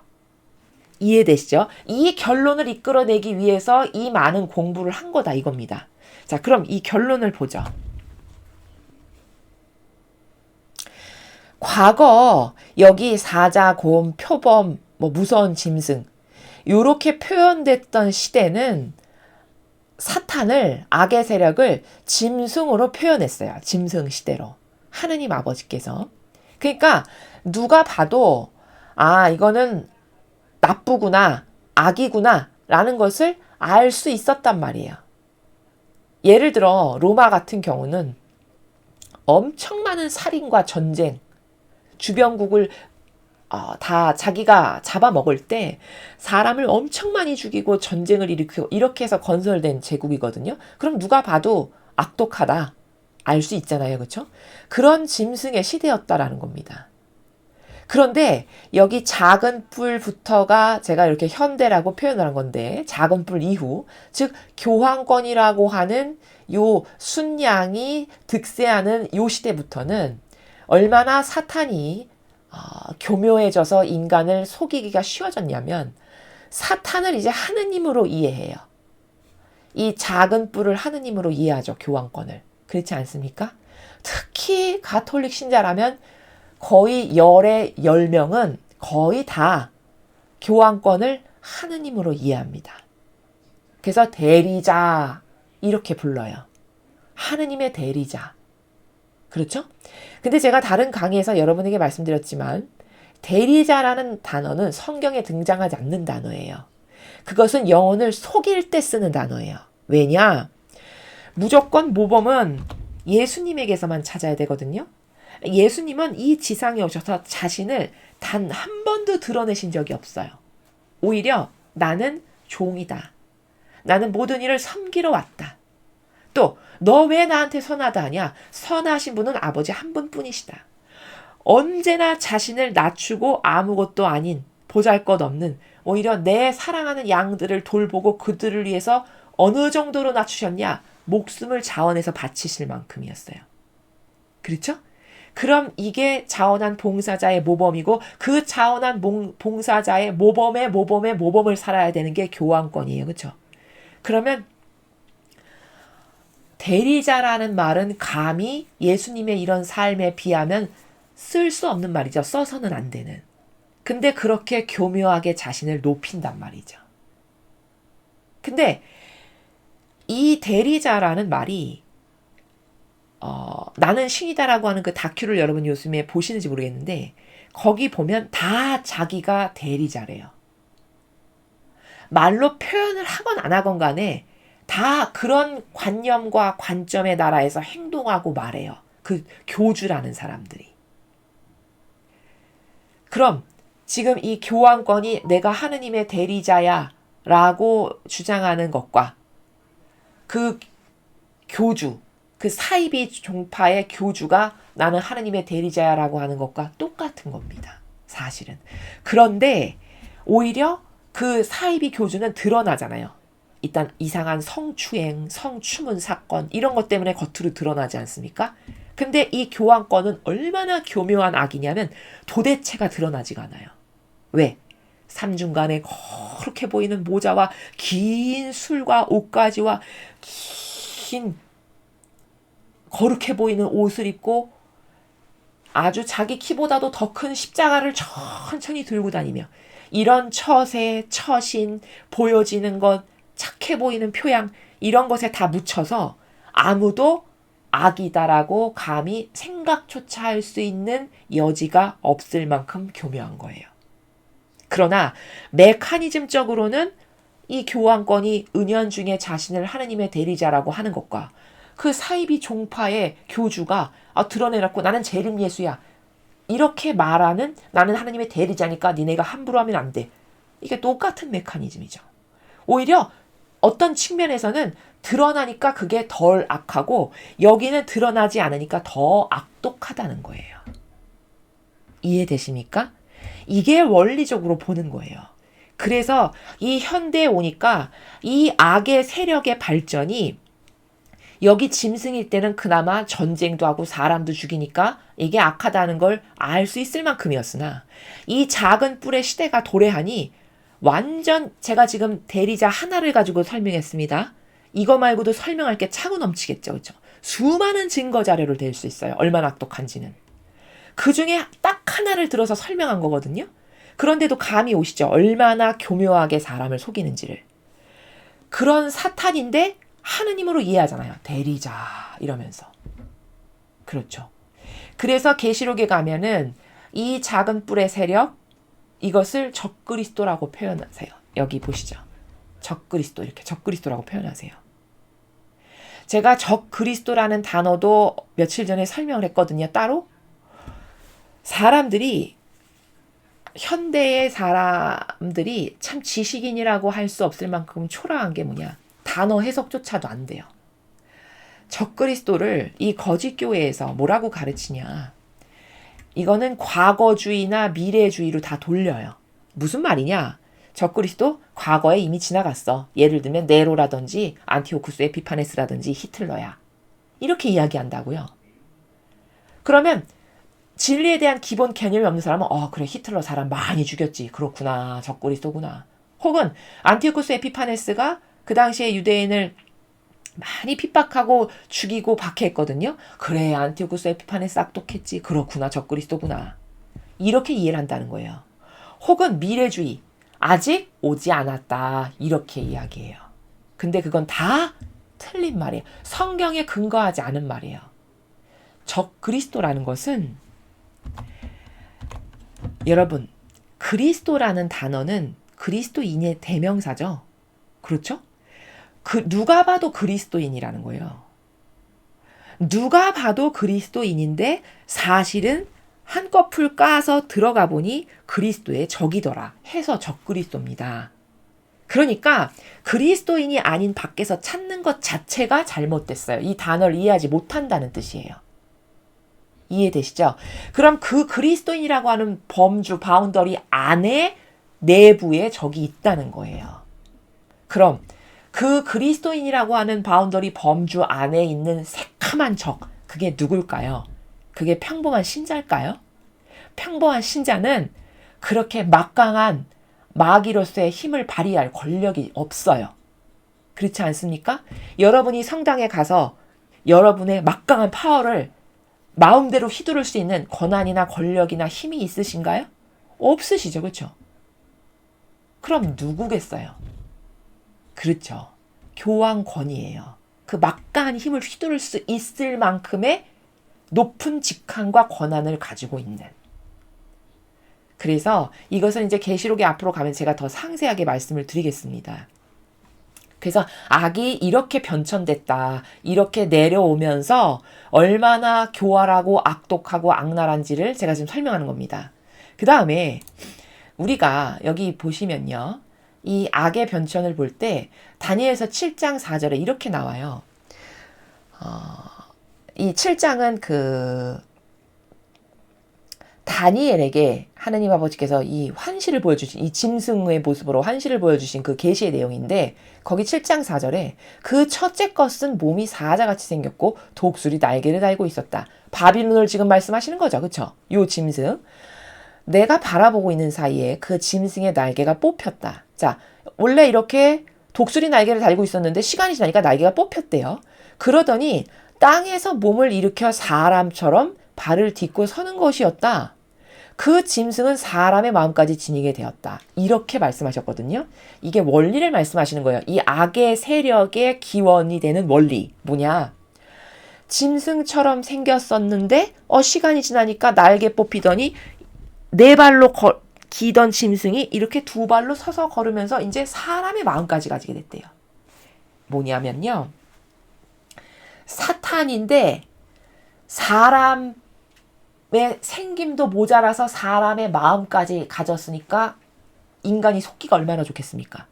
Speaker 1: 이해되시죠? 이 결론을 이끌어내기 위해서 이 많은 공부를 한 거다 이겁니다. 자, 그럼 이 결론을 보죠. 과거 여기 사자, 곰, 표범, 무서운 짐승 이렇게 표현됐던 시대는 사탄을 악의 세력을 짐승으로 표현했어요. 짐승 시대로. 하느님 아버지께서. 그러니까 누가 봐도 아 이거는 나쁘구나 악이구나 라는 것을 알 수 있었단 말이에요. 예를 들어 로마 같은 경우는 엄청 많은 살인과 전쟁 주변국을 다 자기가 잡아먹을 때 사람을 엄청 많이 죽이고 전쟁을 일으키고 이렇게 해서 건설된 제국이거든요. 그럼 누가 봐도 악독하다 알 수 있잖아요. 그렇죠? 그런 짐승의 시대였다라는 겁니다. 그런데 여기 작은 뿔부터가 제가 이렇게 현대라고 표현을 한 건데 작은 뿔 이후 즉 교황권이라고 하는 요 순양이 득세하는 요 시대부터는 얼마나 사탄이 교묘해져서 인간을 속이기가 쉬워졌냐면 사탄을 이제 하느님으로 이해해요. 이 작은 뿔을 하느님으로 이해하죠. 교황권을. 그렇지 않습니까? 특히 가톨릭 신자라면 거의 열의 10명은 거의 다 교황권을 하느님으로 이해합니다. 그래서 대리자 이렇게 불러요. 하느님의 대리자. 그렇죠? 근데 제가 다른 강의에서 여러분에게 말씀드렸지만 대리자라는 단어는 성경에 등장하지 않는 단어예요. 그것은 영혼을 속일 때 쓰는 단어예요. 왜냐? 무조건 모범은 예수님에게서만 찾아야 되거든요. 예수님은 이 지상에 오셔서 자신을 단 한 번도 드러내신 적이 없어요. 오히려 나는 종이다. 나는 모든 일을 섬기러 왔다. 또 너 왜 나한테 선하다 하냐? 선하신 분은 아버지 한 분뿐이시다. 언제나 자신을 낮추고 아무것도 아닌 보잘것없는 오히려 내 사랑하는 양들을 돌보고 그들을 위해서 어느 정도로 낮추셨냐? 목숨을 자원해서 바치실 만큼이었어요. 그렇죠? 그럼 이게 자원한 봉사자의 모범이고 그 자원한 봉사자의 모범을 살아야 되는 게 교황권이에요. 그렇죠? 그러면 대리자라는 말은 감히 예수님의 이런 삶에 비하면 쓸 수 없는 말이죠. 써서는 안 되는. 근데 그렇게 교묘하게 자신을 높인단 말이죠. 근데 이 대리자라는 말이 나는 신이다라고 하는 그 다큐를 여러분 요즘에 보시는지 모르겠는데 거기 보면 다 자기가 대리자래요. 말로 표현을 하건 안 하건 간에 다 그런 관념과 관점의 나라에서 행동하고 말해요. 그 교주라는 사람들이. 그럼 지금 이 교황권이 내가 하느님의 대리자야 라고 주장하는 것과 그 교주, 그 사이비 종파의 교주가 나는 하느님의 대리자야 라고 하는 것과 똑같은 겁니다. 사실은. 그런데 오히려 그 사이비 교주는 드러나잖아요. 일단 이상한 성추행, 성추문 사건 이런 것 때문에 겉으로 드러나지 않습니까? 근데 이 교황권은 얼마나 교묘한 악이냐면 도대체가 드러나지가 않아요. 왜? 삼중간에 거룩해 보이는 모자와 긴 술과 옷가지와 긴 거룩해 보이는 옷을 입고 아주 자기 키보다도 더 큰 십자가를 천천히 들고 다니며 이런 처세, 처신, 보여지는 것, 착해 보이는 표양 이런 것에 다 묻혀서 아무도 악이다라고 감히 생각조차 할 수 있는 여지가 없을 만큼 교묘한 거예요. 그러나 메커니즘적으로는 이 교황권이 은연중에 자신을 하느님의 대리자라고 하는 것과 그 사이비 종파의 교주가 드러내놓고 나는 재림 예수야 이렇게 말하는 나는 하느님의 대리자니까 니네가 함부로 하면 안 돼. 이게 똑같은 메커니즘이죠. 오히려 어떤 측면에서는 드러나니까 그게 덜 악하고 여기는 드러나지 않으니까 더 악독하다는 거예요. 이해되십니까? 이게 원리적으로 보는 거예요. 그래서 이 현대에 오니까 이 악의 세력의 발전이 여기 짐승일 때는 그나마 전쟁도 하고 사람도 죽이니까 이게 악하다는 걸 알 수 있을 만큼이었으나 이 작은 뿔의 시대가 도래하니 완전 제가 지금 대리자 하나를 가지고 설명했습니다. 이거 말고도 설명할 게 차고 넘치겠죠. 그렇죠? 수많은 증거 자료를 댈 수 있어요. 얼마나 악독한지는. 그 중에 딱 하나를 들어서 설명한 거거든요. 그런데도 감이 오시죠. 얼마나 교묘하게 사람을 속이는지를. 그런 사탄인데 하느님으로 이해하잖아요. 대리자 이러면서. 그렇죠. 그래서 계시록에 가면은 이 작은 뿔의 세력 이것을 적그리스도라고 표현하세요. 여기 보시죠. 적그리스도 이렇게 적그리스도라고 표현하세요. 제가 적그리스도라는 단어도 며칠 전에 설명을 했거든요. 따로. 사람들이 현대의 사람들이 참 지식인이라고 할 수 없을 만큼 초라한 게 뭐냐. 단어 해석조차도 안 돼요. 적그리스도를 이 거짓 교회에서 뭐라고 가르치냐. 이거는 과거주의나 미래주의로 다 돌려요. 무슨 말이냐? 적그리스도 과거에 이미 지나갔어. 예를 들면 네로라든지 안티오쿠스 에피파네스라든지 히틀러야. 이렇게 이야기한다고요. 그러면 진리에 대한 기본 개념이 없는 사람은 그래 히틀러 사람 많이 죽였지. 그렇구나. 적그리스도구나. 혹은 안티오쿠스 에피파네스가 그 당시에 유대인을 많이 핍박하고 죽이고 박해했거든요. 그래 안티오쿠스 에피파네스 악독했지. 그렇구나. 적그리스도구나. 이렇게 이해를 한다는 거예요. 혹은 미래주의. 아직 오지 않았다. 이렇게 이야기해요. 근데 그건 다 틀린 말이에요. 성경에 근거하지 않은 말이에요. 적그리스도라는 것은 여러분 그리스도라는 단어는 그리스도인의 대명사죠. 그렇죠? 누가 봐도 그리스도인이라는 거예요. 누가 봐도 그리스도인인데 사실은 한꺼풀 까서 들어가 보니 그리스도의 적이더라 해서 적그리스도입니다. 그러니까 그리스도인이 아닌 밖에서 찾는 것 자체가 잘못됐어요. 이 단어를 이해하지 못한다는 뜻이에요. 이해되시죠? 그럼 그 그리스도인이라고 하는 범주 바운더리 안에 내부에 적이 있다는 거예요. 그럼 그 그리스도인이라고 하는 바운더리 범주 안에 있는 새카만 적, 그게 누굴까요? 그게 평범한 신자일까요? 평범한 신자는 그렇게 막강한 마귀로서의 힘을 발휘할 권력이 없어요. 그렇지 않습니까? 여러분이 성당에 가서 여러분의 막강한 파워를 마음대로 휘두를 수 있는 권한이나 권력이나 힘이 있으신가요? 없으시죠. 그렇죠? 그럼 누구겠어요? 그렇죠. 교황권이에요. 그 막강한 힘을 휘두를 수 있을 만큼의 높은 직함과 권한을 가지고 있는. 그래서 이것은 이제 계시록에 앞으로 가면 제가 더 상세하게 말씀을 드리겠습니다. 그래서 악이 이렇게 변천됐다. 이렇게 내려오면서 얼마나 교활하고 악독하고 악랄한지를 제가 지금 설명하는 겁니다. 그 다음에 우리가 여기 보시면요. 이 악의 변천을 볼 때 다니엘서 7장 4절에 이렇게 나와요. 이 7장은 다니엘에게 하느님 아버지께서 이 환시를 보여주신, 이 짐승의 모습으로 환시를 보여주신 그 계시의 내용인데, 거기 7장 4절에 그 첫째 것은 몸이 사자같이 생겼고 독수리 날개를 달고 있었다. 바빌론을 지금 말씀하시는 거죠. 그쵸? 요 짐승. 내가 바라보고 있는 사이에 그 짐승의 날개가 뽑혔다. 자, 원래 이렇게 독수리 날개를 달고 있었는데 시간이 지나니까 날개가 뽑혔대요. 그러더니 땅에서 몸을 일으켜 사람처럼 발을 딛고 서는 것이었다. 그 짐승은 사람의 마음까지 지니게 되었다. 이렇게 말씀하셨거든요. 이게 원리를 말씀하시는 거예요. 이 악의 세력의 기원이 되는 원리. 뭐냐? 짐승처럼 생겼었는데 시간이 지나니까 날개 뽑히더니 네 발로 기던 짐승이 이렇게 두 발로 서서 걸으면서 이제 사람의 마음까지 가지게 됐대요. 뭐냐면요. 사탄인데 사람의 생김도 모자라서 사람의 마음까지 가졌으니까 인간이 속기가 얼마나 좋겠습니까?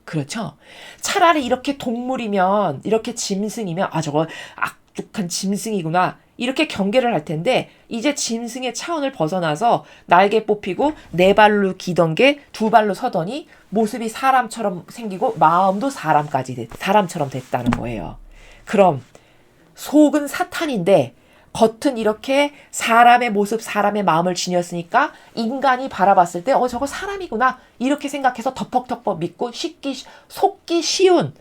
Speaker 1: 그렇죠? 차라리 이렇게 동물이면, 이렇게 짐승이면 저거 악독한 짐승이구나 이렇게 경계를 할 텐데, 이제 짐승의 차원을 벗어나서 날개 뽑히고 네 발로 기던 게 두 발로 서더니 모습이 사람처럼 생기고 마음도 사람처럼 됐다는 거예요. 그럼 속은 사탄인데 겉은 이렇게 사람의 모습, 사람의 마음을 지녔으니까 인간이 바라봤을 때 저거 사람이구나 이렇게 생각해서 덮벅덮벅 믿고 속기 쉬운,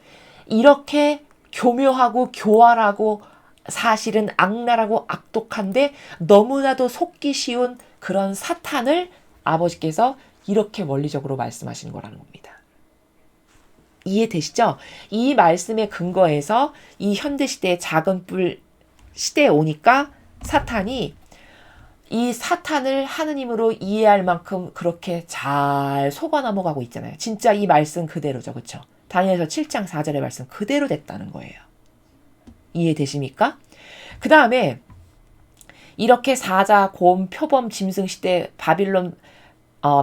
Speaker 1: 이렇게 교묘하고 교활하고 사실은 악랄하고 악독한데 너무나도 속기 쉬운 그런 사탄을 아버지께서 이렇게 원리적으로 말씀하시는 거라는 겁니다. 이해되시죠? 이 말씀의 근거에서 이 현대시대의 작은 뿔 시대에 오니까 사탄이 이 사탄을 하느님으로 이해할 만큼 그렇게 잘 속아 넘어가고 있잖아요. 진짜 이 말씀 그대로죠. 그렇죠? 다니엘서 7장 4절의 말씀 그대로 됐다는 거예요. 이해되십니까? 그 다음에 이렇게 사자, 곰, 표범, 짐승 시대, 바빌론,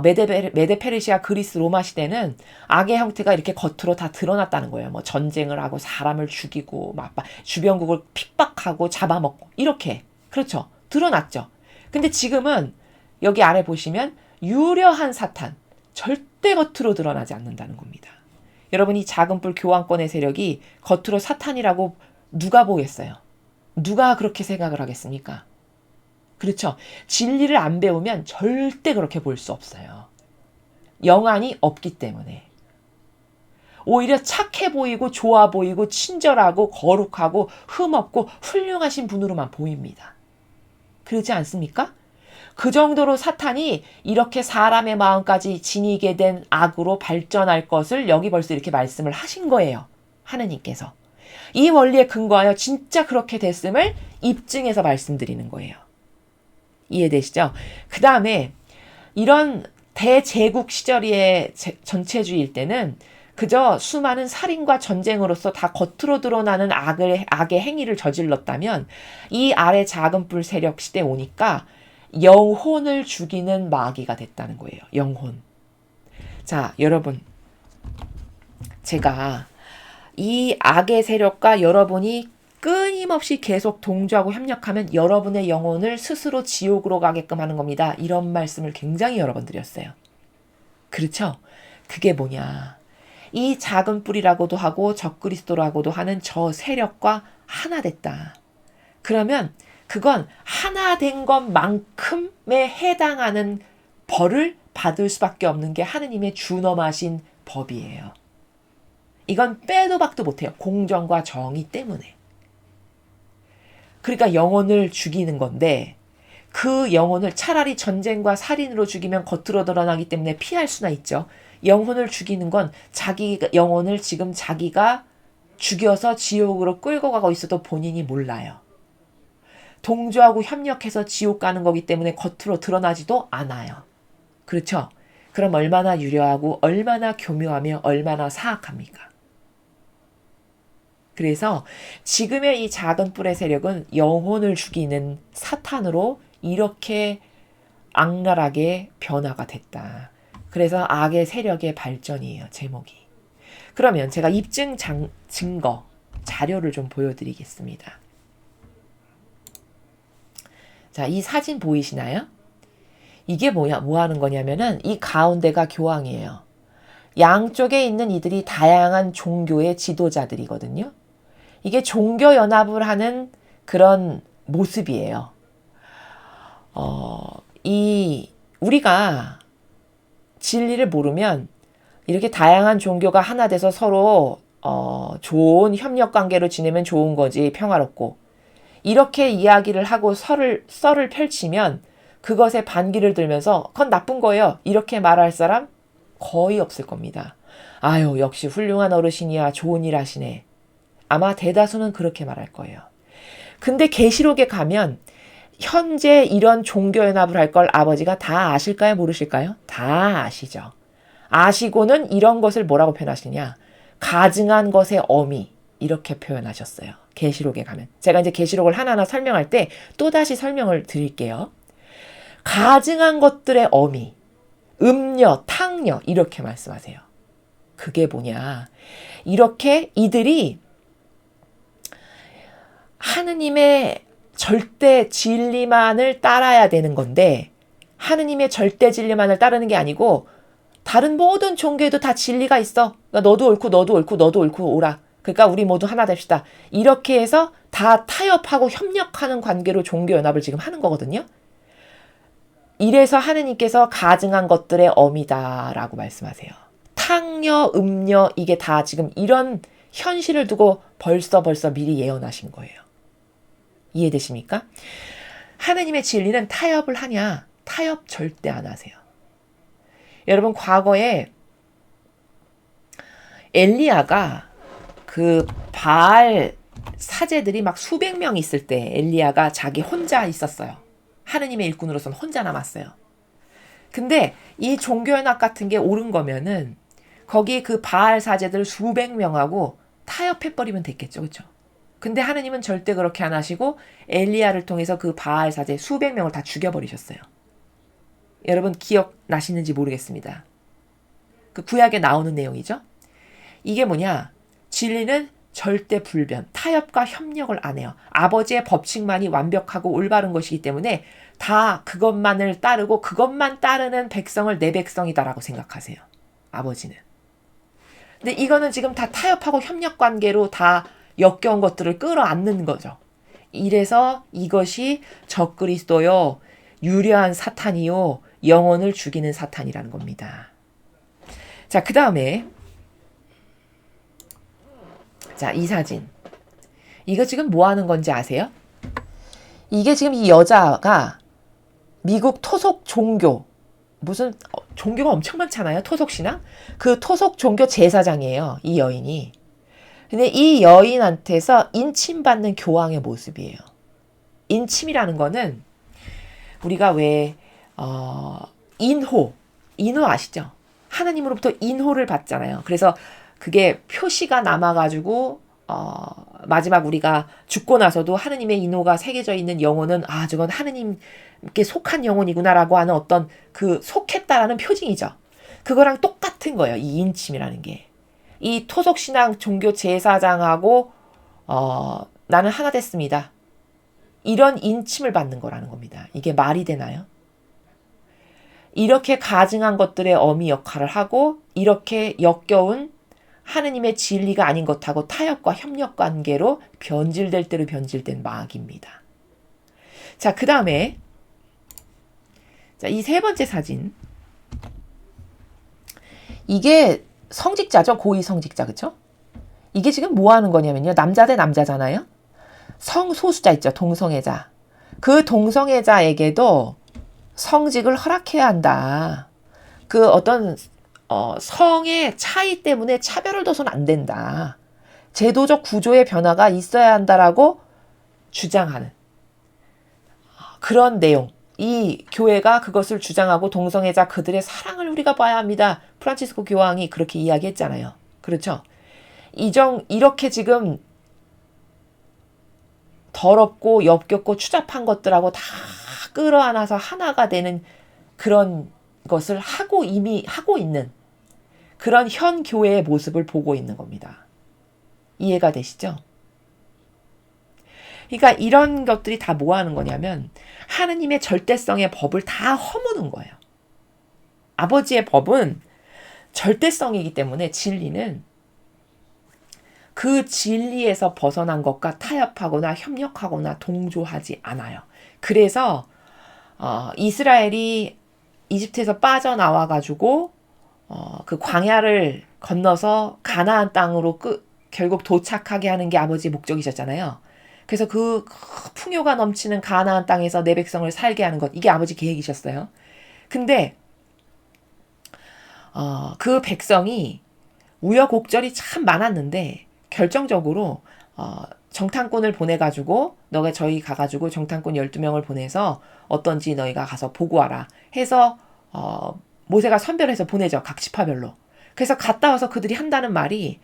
Speaker 1: 메데 페르시아, 그리스, 로마 시대는 악의 형태가 이렇게 겉으로 다 드러났다는 거예요. 뭐 전쟁을 하고 사람을 죽이고 막 주변국을 핍박하고 잡아먹고 이렇게, 그렇죠? 드러났죠. 근데 지금은 여기 아래 보시면 유려한 사탄, 절대 겉으로 드러나지 않는다는 겁니다. 여러분, 이 작은 뿔 교황권의 세력이 겉으로 사탄이라고 누가 보겠어요? 누가 그렇게 생각을 하겠습니까? 그렇죠. 진리를 안 배우면 절대 그렇게 볼 수 없어요. 영안이 없기 때문에. 오히려 착해 보이고 좋아 보이고 친절하고 거룩하고 흠없고 훌륭하신 분으로만 보입니다. 그렇지 않습니까? 그 정도로 사탄이 이렇게 사람의 마음까지 지니게 된 악으로 발전할 것을 여기 벌써 이렇게 말씀을 하신 거예요. 하느님께서. 이 원리에 근거하여 진짜 그렇게 됐음을 입증해서 말씀드리는 거예요. 이해되시죠? 그 다음에 이런 대제국 시절의 전체주의일 때는 그저 수많은 살인과 전쟁으로서 다 겉으로 드러나는 악의 행위를 저질렀다면, 이 아래 작은 뿔 세력 시대에 오니까 영혼을 죽이는 마귀가 됐다는 거예요. 영혼. 자, 여러분, 제가 이 악의 세력과 여러분이 끊임없이 계속 동조하고 협력하면 여러분의 영혼을 스스로 지옥으로 가게끔 하는 겁니다. 이런 말씀을 굉장히 여러 번 드렸어요. 그렇죠? 그게 뭐냐? 이 작은 뿔이라고도 하고 적그리스도라고도 하는 저 세력과 하나 됐다. 그러면 그건 하나 된 것만큼에 해당하는 벌을 받을 수밖에 없는 게 하느님의 준엄하신 법이에요. 이건 빼도 박도 못해요. 공정과 정의 때문에. 그러니까 영혼을 죽이는 건데, 그 영혼을 차라리 전쟁과 살인으로 죽이면 겉으로 드러나기 때문에 피할 수나 있죠. 영혼을 죽이는 건 자기 영혼을 지금 자기가 죽여서 지옥으로 끌고 가고 있어도 본인이 몰라요. 동조하고 협력해서 지옥 가는 거기 때문에 겉으로 드러나지도 않아요. 그렇죠? 그럼 얼마나 유려하고 얼마나 교묘하며 얼마나 사악합니까? 그래서 지금의 이 작은 뿔의 세력은 영혼을 죽이는 사탄으로 이렇게 악랄하게 변화가 됐다. 그래서 악의 세력의 발전이에요. 제목이. 그러면 제가 입증 증거 자료를 좀 보여드리겠습니다. 자, 이 사진 보이시나요? 이게 뭐 하는 거냐면은 이 가운데가 교황이에요. 양쪽에 있는 이들이 다양한 종교의 지도자들이거든요. 이게 종교 연합을 하는 그런 모습이에요. 우리가 진리를 모르면 이렇게 다양한 종교가 하나 돼서 서로 좋은 협력 관계로 지내면 좋은 거지, 평화롭고. 이렇게 이야기를 하고 썰을 펼치면 그것에 반기를 들면서 그건 나쁜 거예요. 이렇게 말할 사람 거의 없을 겁니다. 아유, 역시 훌륭한 어르신이야. 좋은 일 하시네. 아마 대다수는 그렇게 말할 거예요. 근데 계시록에 가면 현재 이런 종교연합을 할 걸 아버지가 다 아실까요? 모르실까요? 다 아시죠. 아시고는 이런 것을 뭐라고 표현하시냐. 가증한 것의 어미, 이렇게 표현하셨어요. 계시록에 가면. 제가 이제 계시록을 하나하나 설명할 때 또다시 설명을 드릴게요. 가증한 것들의 어미, 음녀, 탕녀, 이렇게 말씀하세요. 그게 뭐냐. 이렇게 이들이 하느님의 절대 진리만을 따라야 되는 건데, 하느님의 절대 진리만을 따르는 게 아니고 다른 모든 종교에도 다 진리가 있어. 그러니까 너도 옳고 너도 옳고 너도 옳고 오라. 그러니까 우리 모두 하나 됩시다. 이렇게 해서 다 타협하고 협력하는 관계로 종교연합을 지금 하는 거거든요. 이래서 하느님께서 가증한 것들의 어미다라고 말씀하세요. 탕녀, 음녀, 이게 다 지금 이런 현실을 두고 벌써 미리 예언하신 거예요. 이해되십니까? 하느님의 진리는 타협을 하냐? 타협 절대 안 하세요. 여러분, 과거에 엘리야가 그 바알 사제들이 막 수백 명 있을 때 엘리야가 자기 혼자 있었어요. 하느님의 일꾼으로서는 혼자 남았어요. 근데 이 종교연합 같은 게 옳은 거면은 거기 그 바알 사제들 수백 명하고 타협해버리면 됐겠죠. 그렇죠? 근데 하느님은 절대 그렇게 안 하시고 엘리야를 통해서 그 바알 사제 수백 명을 다 죽여버리셨어요. 여러분 기억나시는지 모르겠습니다. 그 구약에 나오는 내용이죠. 이게 뭐냐. 진리는 절대 불변, 타협과 협력을 안 해요. 아버지의 법칙만이 완벽하고 올바른 것이기 때문에 다 그것만을 따르고 그것만 따르는 백성을 내 백성이다라고 생각하세요. 아버지는. 근데 이거는 지금 다 타협하고 협력 관계로 다 역겨운 것들을 끌어안는 거죠. 이래서 이것이 적그리스도요, 유려한 사탄이요, 영혼을 죽이는 사탄이라는 겁니다. 자, 그 다음에 자, 이 사진. 이거 지금 뭐 하는 건지 아세요? 이게 지금 이 여자가 미국 토속 종교, 무슨 종교가 엄청 많잖아요. 토속 신앙. 그 토속 종교 제사장이에요. 이 여인이. 근데 이 여인한테서 인침받는 교황의 모습이에요. 인침이라는 거는 우리가 왜 인호 아시죠? 하나님으로부터 인호를 받잖아요. 그래서 그게 표시가 남아가지고 마지막 우리가 죽고 나서도 하느님의 인호가 새겨져 있는 영혼은 저건 하느님께 속한 영혼이구나라고 하는 어떤 그 속했다라는 표징이죠. 그거랑 똑같은 거예요. 이 인침이라는 게. 이 토속신앙 종교 제사장하고 나는 하나 됐습니다. 이런 인침을 받는 거라는 겁니다. 이게 말이 되나요? 이렇게 가증한 것들의 어미 역할을 하고 이렇게 역겨운 하느님의 진리가 아닌 것하고 타협과 협력 관계로 변질될 대로 변질된 마귀입니다. 자, 그 다음에 이 세 번째 사진. 이게 성직자죠. 고위 성직자. 그쵸? 이게 지금 뭐 하는 거냐면요. 남자 대 남자잖아요. 성소수자 있죠. 동성애자. 그 동성애자에게도 성직을 허락해야 한다. 그 어떤 성의 차이 때문에 차별을 둬서는 안 된다. 제도적 구조의 변화가 있어야 한다라고 주장하는 그런 내용. 이 교회가 그것을 주장하고 동성애자 그들의 사랑을 우리가 봐야 합니다. 프란치스코 교황이 그렇게 이야기했잖아요. 그렇죠? 이렇게 지금 더럽고 역겹고 추잡한 것들하고 다 끌어안아서 하나가 되는 그런 것을 이미 하고 있는 그런 현 교회의 모습을 보고 있는 겁니다. 이해가 되시죠? 그러니까 이런 것들이 다 뭐 하는 거냐면 하느님의 절대성의 법을 다 허무는 거예요. 아버지의 법은 절대성이기 때문에 진리는 그 진리에서 벗어난 것과 타협하거나 협력하거나 동조하지 않아요. 그래서 이스라엘이 이집트에서 빠져나와가지고 그 광야를 건너서 가나안 땅으로 결국 도착하게 하는 게 아버지의 목적이셨잖아요. 그래서 그 풍요가 넘치는 가나안 땅에서 내 백성을 살게 하는 것, 이게 아버지 계획이셨어요. 근데 그 백성이 우여곡절이 참 많았는데 결정적으로 정탐꾼을 보내가지고 너가 저희 가가지고 정탐꾼 12명을 보내서 어떤지 너희가 가서 보고 와라 해서 모세가 선별해서 보내죠. 각 지파별로. 그래서 갔다 와서 그들이 한다는 말이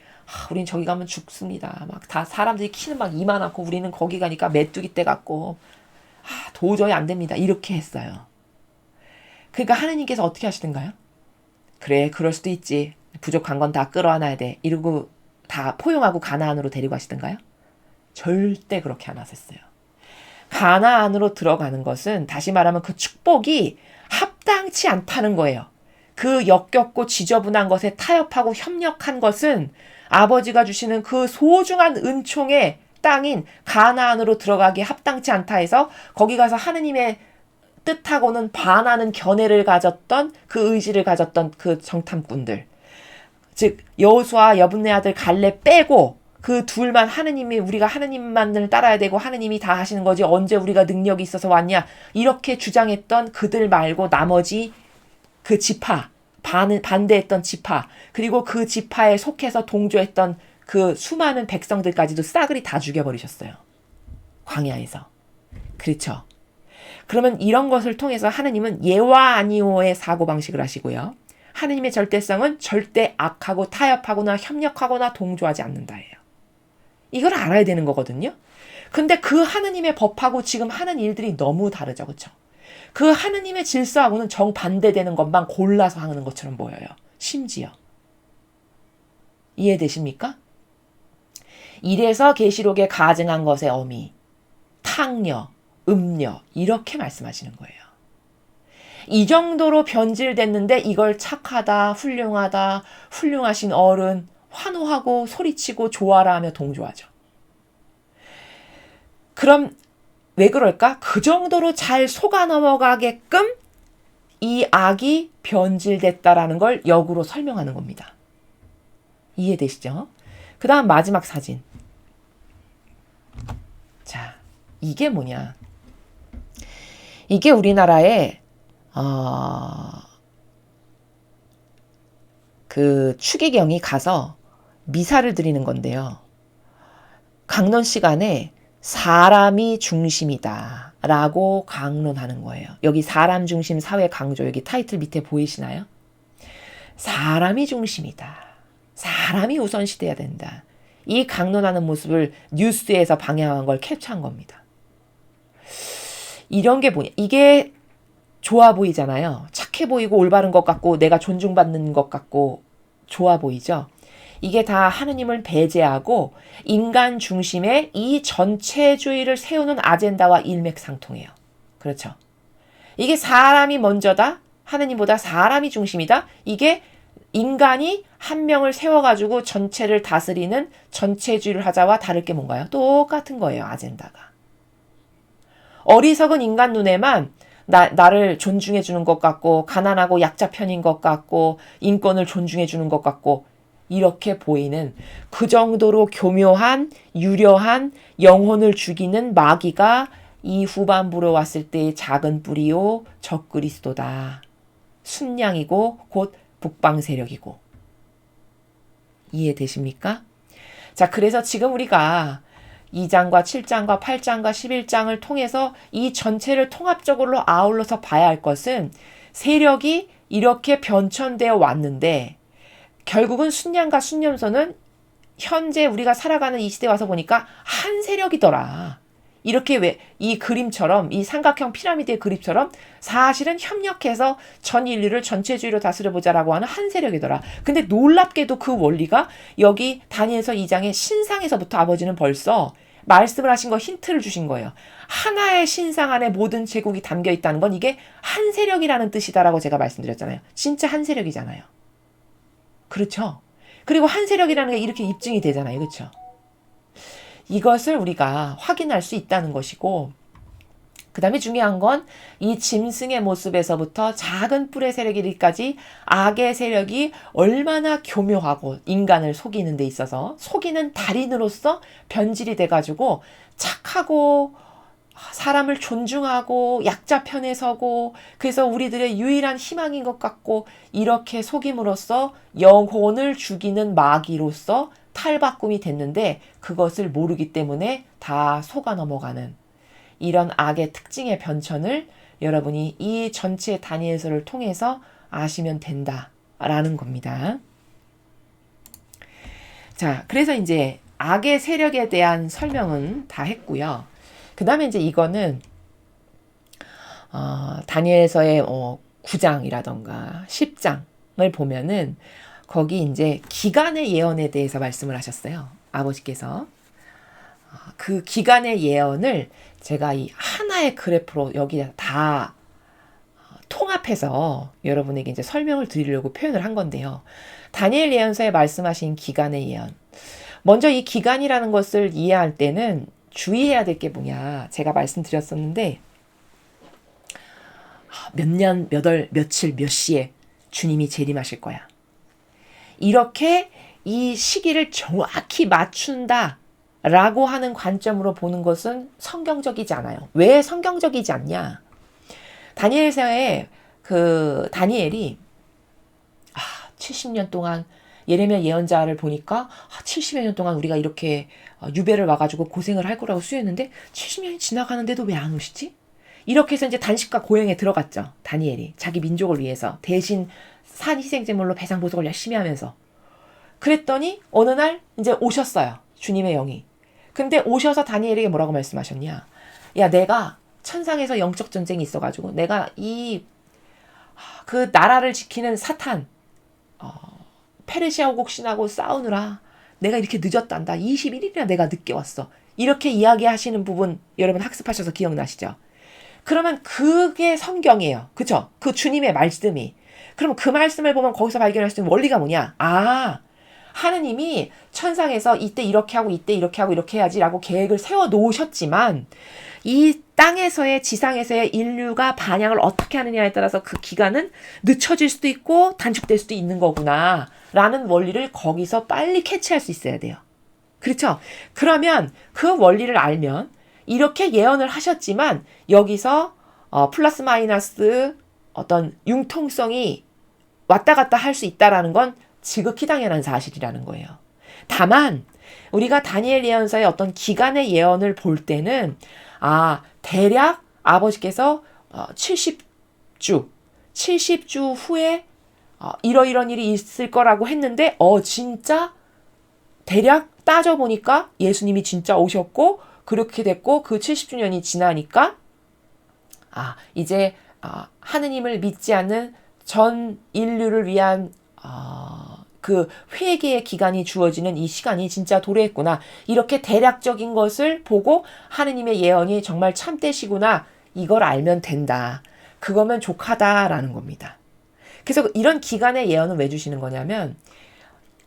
Speaker 1: 우린 저기 가면 죽습니다. 막 다 사람들이 키는 막 이만하고 우리는 거기 가니까 메뚜기 떼 같고 도저히 안 됩니다. 이렇게 했어요. 그러니까 하느님께서 어떻게 하시던가요? 그래, 그럴 수도 있지. 부족한 건 다 끌어안아야 돼. 이러고 다 포용하고 가나안으로 데리고 가시던가요? 절대 그렇게 안 하셨어요. 가나안으로 들어가는 것은 다시 말하면 그 축복이 합당치 않다는 거예요. 그 역겹고 지저분한 것에 타협하고 협력한 것은 아버지가 주시는 그 소중한 은총의 땅인 가나안으로 들어가기에 합당치 않다 해서 거기 가서 하느님의 뜻하고는 반하는 견해를 가졌던 그 의지를 가졌던 그 정탐꾼들, 즉 여호수아 여분네 아들 갈렙 빼고 그 둘만 하느님이 우리가 하느님만을 따라야 되고 하느님이 다 하시는 거지 언제 우리가 능력이 있어서 왔냐 이렇게 주장했던 그들 말고 나머지 그 지파 반대했던 지파 그리고 그 지파에 속해서 동조했던 그 수많은 백성들까지도 싸그리 다 죽여버리셨어요. 광야에서. 그렇죠. 그러면 이런 것을 통해서 하느님은 예와 아니오의 사고방식을 하시고요. 하느님의 절대성은 절대 악하고 타협하거나 협력하거나 동조하지 않는다예요. 이걸 알아야 되는 거거든요. 근데 그 하느님의 법하고 지금 하는 일들이 너무 다르죠. 그렇죠? 그 하느님의 질서하고는 정반대되는 것만 골라서 하는 것처럼 보여요. 심지어. 이해되십니까? 이래서 계시록에 가증한 것의 어미, 탕려, 음녀 이렇게 말씀하시는 거예요. 이 정도로 변질됐는데 이걸 착하다, 훌륭하다, 훌륭하신 어른, 환호하고 소리치고 좋아라 하며 동조하죠. 그럼 왜 그럴까? 그 정도로 잘 속아 넘어가게끔 이 악이 변질됐다라는 걸 역으로 설명하는 겁니다. 이해되시죠? 그 다음 마지막 사진. 자, 이게 뭐냐? 이게 우리나라의 그 추기경이 가서 미사를 드리는 건데요. 강론 시간에 사람이 중심이다 라고 강론하는 거예요. 여기 사람 중심 사회 강조 여기 타이틀 밑에 보이시나요? 사람이 중심이다. 사람이 우선시돼야 된다. 이 강론하는 모습을 뉴스에서 방영한 걸 캡처한 겁니다. 이런 게 뭐냐? 이게 좋아 보이잖아요. 착해 보이고 올바른 것 같고 내가 존중받는 것 같고 좋아 보이죠? 이게 다 하느님을 배제하고 인간 중심의 이 전체주의를 세우는 아젠다와 일맥상통해요. 그렇죠? 이게 사람이 먼저다? 하느님보다 사람이 중심이다? 이게 인간이 한 명을 세워가지고 전체를 다스리는 전체주의를 하자와 다를 게 뭔가요? 똑같은 거예요. 아젠다가. 어리석은 인간 눈에만 나를 존중해 주는 것 같고 가난하고 약자 편인 것 같고 인권을 존중해 주는 것 같고 이렇게 보이는 그 정도로 교묘한 유려한 영혼을 죽이는 마귀가 이 후반부로 왔을 때의 작은 뿌리요 적그리스도다. 순양이고 곧 북방 세력이고. 이해되십니까? 자, 그래서 지금 우리가 2장과 7장과 8장과 11장을 통해서 이 전체를 통합적으로 아울러서 봐야 할 것은 세력이 이렇게 변천되어 왔는데 결국은 순양과 순념소는 현재 우리가 살아가는 이 시대에 와서 보니까 한 세력이더라. 이렇게 왜 이 그림처럼 이 삼각형 피라미드의 그림처럼 사실은 협력해서 전 인류를 전체주의로 다스려보자라고 하는 한 세력이더라. 근데 놀랍게도 그 원리가 여기 다니엘서 2장의 신상에서부터 아버지는 벌써 말씀을 하신 거 힌트를 주신 거예요. 하나의 신상 안에 모든 제국이 담겨 있다는 건 이게 한 세력이라는 뜻이다라고 제가 말씀드렸잖아요. 진짜 한 세력이잖아요. 그렇죠? 그리고 한 세력이라는 게 이렇게 입증이 되잖아요. 그렇죠? 이것을 우리가 확인할 수 있다는 것이고, 그 다음에 중요한 건 이 짐승의 모습에서부터 작은 뿔의 세력이기까지 악의 세력이 얼마나 교묘하고 인간을 속이는 데 있어서 속이는 달인으로서 변질이 돼가지고 착하고 사람을 존중하고 약자 편에 서고 그래서 우리들의 유일한 희망인 것 같고 이렇게 속임으로써 영혼을 죽이는 마귀로서 탈바꿈이 됐는데 그것을 모르기 때문에 다 속아 넘어가는 이런 악의 특징의 변천을 여러분이 이 전체 다니엘서를 통해서 아시면 된다라는 겁니다. 자, 그래서 이제 악의 세력에 대한 설명은 다 했고요. 그 다음에 이제 이거는 다니엘서의 9장이라던가 10장을 보면은 거기 이제 기간의 예언에 대해서 말씀을 하셨어요. 아버지께서. 그 기간의 예언을 제가 이 하나의 그래프로 여기 다 통합해서 여러분에게 이제 설명을 드리려고 표현을 한 건데요. 다니엘 예언서에 말씀하신 기간의 예언. 먼저 이 기간이라는 것을 이해할 때는 주의해야 될 게 뭐냐. 제가 말씀드렸었는데 몇 년, 몇 월, 며칠, 몇 시에 주님이 재림하실 거야. 이렇게 이 시기를 정확히 맞춘다. 라고 하는 관점으로 보는 것은 성경적이지 않아요. 왜 성경적이지 않냐? 다니엘서에 그 다니엘이 70년 동안 예레미야 예언자를 보니까 70여 년 동안 우리가 이렇게 유배를 와가지고 고생을 할 거라고 수였는데 70년이 지나가는데도 왜 안 오시지? 이렇게 해서 이제 단식과 고행에 들어갔죠. 다니엘이 자기 민족을 위해서 대신 산 희생제물로 배상 보석을 열심히 하면서 그랬더니 어느 날 이제 오셨어요. 주님의 영이. 근데 오셔서 다니엘에게 뭐라고 말씀하셨냐? 야, 내가 천상에서 영적 전쟁이 있어가지고 내가 그 나라를 지키는 사탄 페르시아 오곡신하고 싸우느라 내가 이렇게 늦었단다. 21일이나 내가 늦게 왔어. 이렇게 이야기하시는 부분 여러분 학습하셔서 기억나시죠? 그러면 그게 성경이에요. 그쵸? 그 주님의 말씀이. 그럼 그 말씀을 보면 거기서 발견할 수 있는 원리가 뭐냐? 하느님이 천상에서 이때 이렇게 하고 이때 이렇게 하고 이렇게 해야지라고 계획을 세워 놓으셨지만 이 땅에서의 지상에서의 인류가 반향을 어떻게 하느냐에 따라서 그 기간은 늦춰질 수도 있고 단축될 수도 있는 거구나 라는 원리를 거기서 빨리 캐치할 수 있어야 돼요. 그렇죠? 그러면 그 원리를 알면 이렇게 예언을 하셨지만 여기서 플러스 마이너스 어떤 융통성이 왔다 갔다 할 수 있다라는 건 지극히 당연한 사실이라는 거예요. 다만 우리가 다니엘 예언서의 어떤 기간의 예언을 볼 때는 대략 아버지께서 70주 후에 이러이런 일이 있을 거라고 했는데 진짜 대략 따져보니까 예수님이 진짜 오셨고 그렇게 됐고 그 70주년이 지나니까 이제 하느님을 믿지 않는 전 인류를 위한 그 회개의 기간이 주어지는 이 시간이 진짜 도래했구나. 이렇게 대략적인 것을 보고 하느님의 예언이 정말 참되시구나. 이걸 알면 된다. 그거면 족하다라는 겁니다. 그래서 이런 기간의 예언은 왜 주시는 거냐면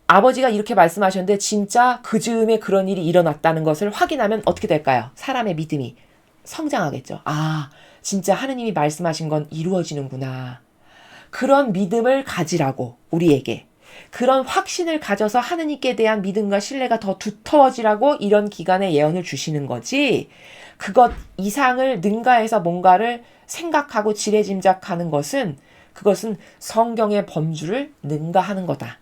Speaker 1: 아버지가 이렇게 말씀하셨는데 진짜 그 즈음에 그런 일이 일어났다는 것을 확인하면 어떻게 될까요? 사람의 믿음이 성장하겠죠. 진짜 하느님이 말씀하신 건 이루어지는구나. 그런 믿음을 가지라고 우리에게. 그런 확신을 가져서 하느님께 대한 믿음과 신뢰가 더 두터워지라고 이런 기간의 예언을 주시는 거지. 그것 이상을 능가해서 뭔가를 생각하고 지레짐작하는 것은 그것은 성경의 범주를 능가하는 거다.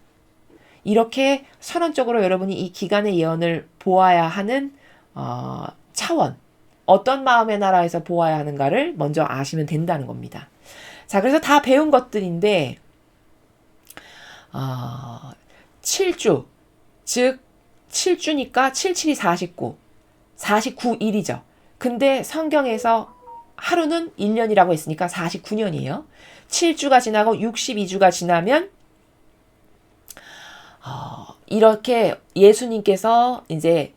Speaker 1: 이렇게 선언적으로 여러분이 이 기간의 예언을 보아야 하는 차원, 어떤 마음의 나라에서 보아야 하는가를 먼저 아시면 된다는 겁니다. 자, 그래서 다 배운 것들인데 7주, 즉 7주니까 7, 7이 49, 49일이죠. 근데 성경에서 하루는 1년이라고 했으니까 49년이에요. 7주가 지나고 62주가 지나면 이렇게 예수님께서 이제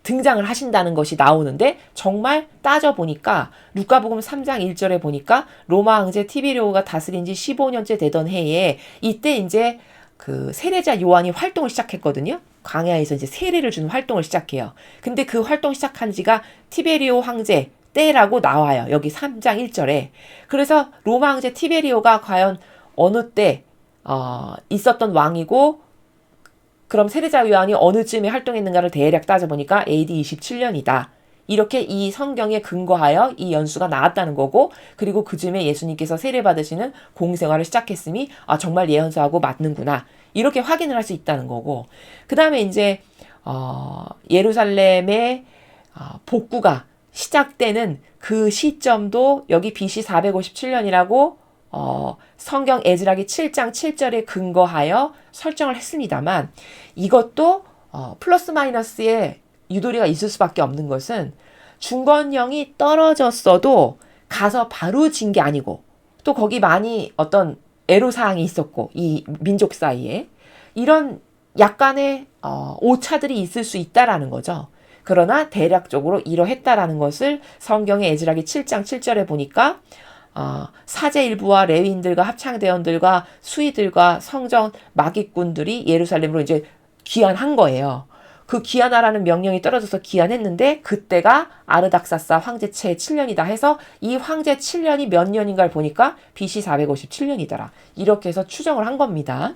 Speaker 1: 등장을 하신다는 것이 나오는데, 정말 따져보니까 루카복음 3장 1절에 보니까 로마 황제 티베리오가 다스린 지 15년째 되던 해에, 이때 이제 그 세례자 요한이 활동을 시작했거든요. 광야에서 이제 세례를 주는 활동을 시작해요. 근데 그 활동 시작한 지가 티베리오 황제 때라고 나와요. 여기 3장 1절에. 그래서 로마 황제 티베리오가 과연 어느 때 있었던 왕이고, 그럼 세례자 요한이 어느 쯤에 활동했는가를 대략 따져보니까 AD 27년이다. 이렇게 이 성경에 근거하여 이 연수가 나왔다는 거고, 그리고 그 즈음에 예수님께서 세례받으시는 공생활을 시작했음이 정말 예언서하고 맞는구나, 이렇게 확인을 할 수 있다는 거고, 그 다음에 이제 예루살렘의 복구가 시작되는 그 시점도 여기 BC 457년이라고 성경 에스라기 7장 7절에 근거하여 설정을 했습니다만, 이것도 플러스 마이너스의 유도리가 있을 수밖에 없는 것은, 중건령이 떨어졌어도 가서 바로 진 게 아니고, 또 거기 많이 어떤 애로사항이 있었고, 이 민족 사이에 이런 약간의 오차들이 있을 수 있다라는 거죠. 그러나 대략적으로 이러했다라는 것을 성경의 에스라기 7장 7절에 보니까 사제 일부와 레위인들과 합창대원들과 수의들과 성전 마깃꾼들이 예루살렘으로 이제 귀환한 거예요. 그 귀환하라는 명령이 떨어져서 귀환했는데, 그때가 아르닥사스 황제 채 7년이다 해서 이 황제 7년이 몇 년인가를 보니까 BC 457년이더라. 이렇게 해서 추정을 한 겁니다.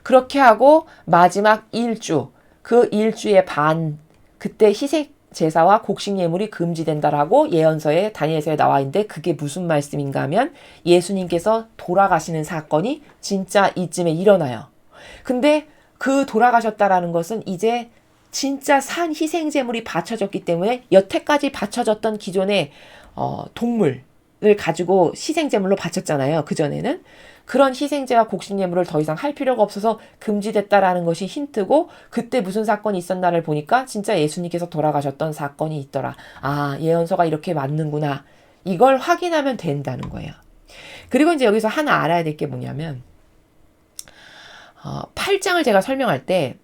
Speaker 1: 그렇게 하고 마지막 1주, 그 1주의 반, 그때 희생 제사와 곡식 예물이 금지된다라고 예언서에 다니엘서에 나와 있는데, 그게 무슨 말씀인가 하면 예수님께서 돌아가시는 사건이 진짜 이쯤에 일어나요. 근데 그 돌아가셨다라는 것은 이제 진짜 산 희생 제물이 바쳐졌기 때문에, 여태까지 바쳐졌던 기존의 동물을 가지고 희생 제물로 바쳤잖아요. 그전에는. 그런 희생제와 곡식예물을 더 이상 할 필요가 없어서 금지됐다라는 것이 힌트고, 그때 무슨 사건이 있었나를 보니까 진짜 예수님께서 돌아가셨던 사건이 있더라. 예언서가 이렇게 맞는구나. 이걸 확인하면 된다는 거예요. 그리고 이제 여기서 하나 알아야 될 게 뭐냐면, 8장을 제가 설명할 때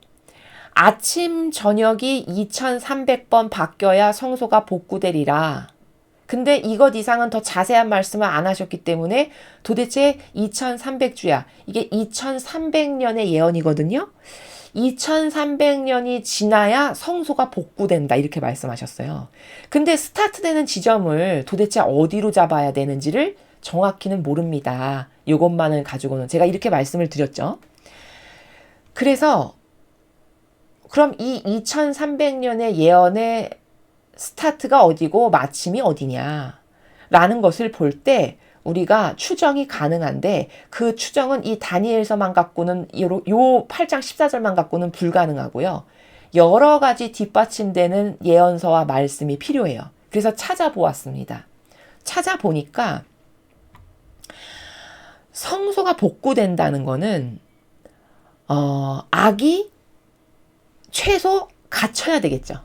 Speaker 1: 아침 저녁이 2300번 바뀌어야 성소가 복구되리라. 근데 이것 이상은 더 자세한 말씀을 안 하셨기 때문에 도대체 2300주야. 이게 2300년의 예언이거든요. 2300년이 지나야 성소가 복구된다, 이렇게 말씀하셨어요. 근데 스타트되는 지점을 도대체 어디로 잡아야 되는지를 정확히는 모릅니다. 이것만을 가지고는. 제가 이렇게 말씀을 드렸죠. 그래서 그럼 이 2300년의 예언의 스타트가 어디고 마침이 어디냐 라는 것을 볼 때 우리가 추정이 가능한데, 그 추정은 이 다니엘서만 갖고는, 요 8장 14절만 갖고는 불가능하고요. 여러 가지 뒷받침되는 예언서와 말씀이 필요해요. 그래서 찾아보았습니다. 찾아보니까 성소가 복구된다는 거는 악이 최소 갇혀야 되겠죠.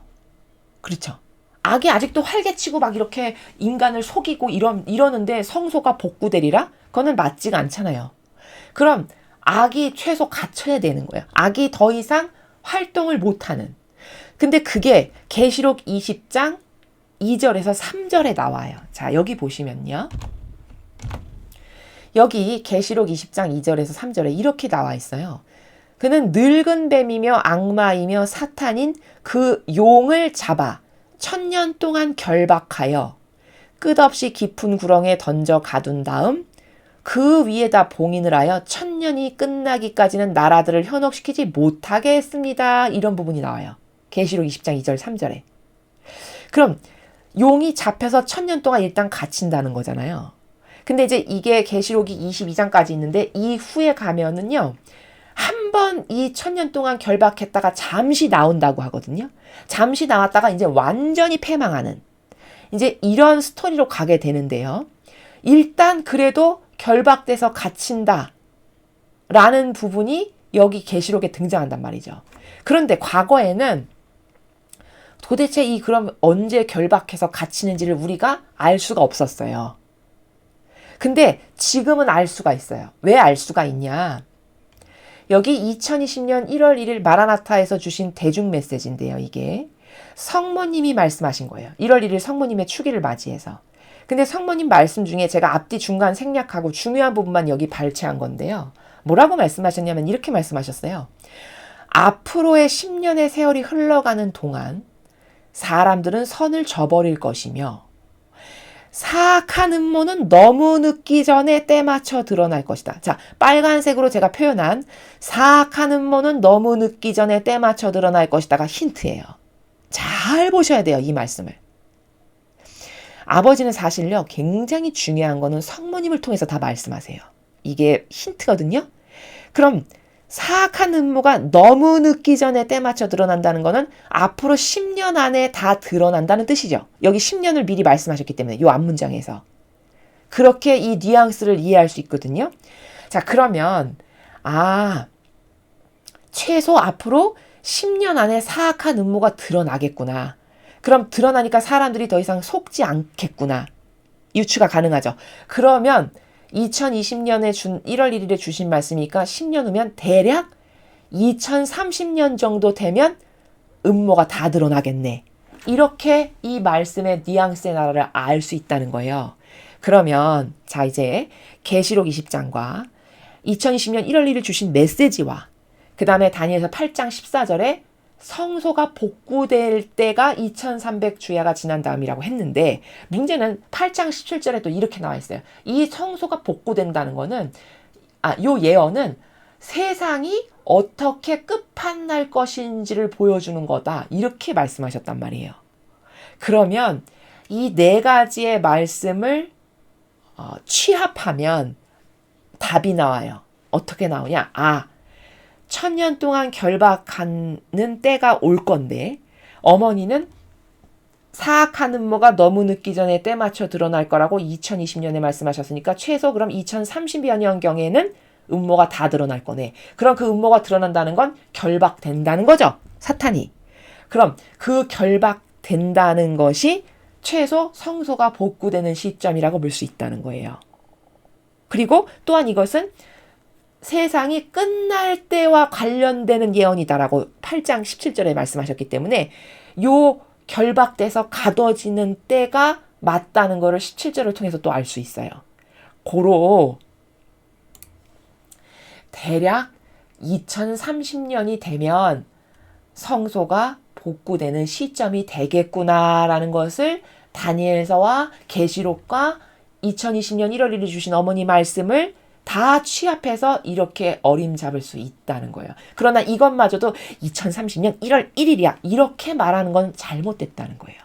Speaker 1: 그렇죠. 악이 아직도 활개치고 막 이렇게 인간을 속이고 이러는데 성소가 복구되리라? 그거는 맞지가 않잖아요. 그럼 악이 최소 갇혀야 되는 거예요. 악이 더 이상 활동을 못하는. 근데 그게 계시록 20장 2절에서 3절에 나와요. 자, 여기 보시면요. 여기 계시록 20장 2절에서 3절에 이렇게 나와 있어요. 그는 늙은 뱀이며 악마이며 사탄인 그 용을 잡아 1000년 동안 결박하여 끝없이 깊은 구렁에 던져 가둔 다음 그 위에다 봉인을 하여 1000년이 끝나기까지는 나라들을 현혹시키지 못하게 했습니다. 이런 부분이 나와요. 계시록 20장 2절 3절에. 그럼 용이 잡혀서 1000년 동안 일단 갇힌다는 거잖아요. 근데 이제 이게 계시록이 22장까지 있는데, 이후에 가면은요, 한 번 이 1000년 동안 결박했다가 잠시 나온다고 하거든요. 잠시 나왔다가 이제 완전히 패망하는, 이제 이런 스토리로 가게 되는데요. 일단 그래도 결박돼서 갇힌다 라는 부분이 여기 계시록에 등장한단 말이죠. 그런데 과거에는 도대체 이 그럼 언제 결박해서 갇히는지를 우리가 알 수가 없었어요. 근데 지금은 알 수가 있어요. 왜 알 수가 있냐? 여기 2020년 1월 1일 마라나타에서 주신 대중 메시지인데요. 이게 성모님이 말씀하신 거예요. 1월 1일 성모님의 축일을 맞이해서. 근데 성모님 말씀 중에 제가 앞뒤 중간 생략하고 중요한 부분만 여기 발췌한 건데요. 뭐라고 말씀하셨냐면 이렇게 말씀하셨어요. 앞으로의 10년의 세월이 흘러가는 동안 사람들은 선을 저버릴 것이며 사악한 음모는 너무 늦기 전에 때맞춰 드러날 것이다. 자, 빨간색으로 제가 표현한 사악한 음모는 너무 늦기 전에 때맞춰 드러날 것이다가 힌트예요. 잘 보셔야 돼요, 이 말씀을. 아버지는 사실요, 굉장히 중요한 거는 성모님을 통해서 다 말씀하세요. 이게 힌트거든요. 그럼 사악한 음모가 너무 늦기 전에 때맞춰 드러난다는 거는 앞으로 10년 안에 다 드러난다는 뜻이죠. 여기 10년을 미리 말씀하셨기 때문에 이 앞문장에서. 그렇게 이 뉘앙스를 이해할 수 있거든요. 자, 그러면 최소 앞으로 10년 안에 사악한 음모가 드러나겠구나. 그럼 드러나니까 사람들이 더 이상 속지 않겠구나. 유추가 가능하죠. 그러면 2020년에 1월 1일에 주신 말씀이니까 10년 후면 대략 2030년 정도 되면 음모가 다 드러나겠네. 이렇게 이 말씀의 뉘앙스의 나라를 알 수 있다는 거예요. 그러면 자 이제 계시록 20장과 2020년 1월 1일 주신 메시지와 그 다음에 다니엘서 8장 14절에 성소가 복구될 때가 2300주야가 지난 다음이라고 했는데 문제는 8장 17절에 또 이렇게 나와 있어요. 이 성소가 복구된다는 거는 요 예언은 세상이 어떻게 끝판날 것인지를 보여주는 거다. 이렇게 말씀하셨단 말이에요. 그러면 이 네 가지의 말씀을 취합하면 답이 나와요. 어떻게 나오냐? 1000년 동안 결박하는 때가 올 건데 어머니는 사악한 음모가 너무 늦기 전에 때 맞춰 드러날 거라고 2020년에 말씀하셨으니까 최소 그럼 2030여 년경에는 음모가 다 드러날 거네. 그럼 그 음모가 드러난다는 건 결박된다는 거죠. 사탄이. 그럼 그 결박된다는 것이 최소 성소가 복구되는 시점이라고 볼 수 있다는 거예요. 그리고 또한 이것은 세상이 끝날 때와 관련되는 예언이다라고 8장 17절에 말씀하셨기 때문에 요 결박돼서 가둬지는 때가 맞다는 거를 17절을 통해서 또 알 수 있어요. 고로 대략 2030년이 되면 성소가 복구되는 시점이 되겠구나라는 것을 다니엘서와 계시록과 2020년 1월 1일 주신 어머니 말씀을 다 취합해서 이렇게 어림잡을 수 있다는 거예요. 그러나 이것마저도 2030년 1월 1일이야. 이렇게 말하는 건 잘못됐다는 거예요.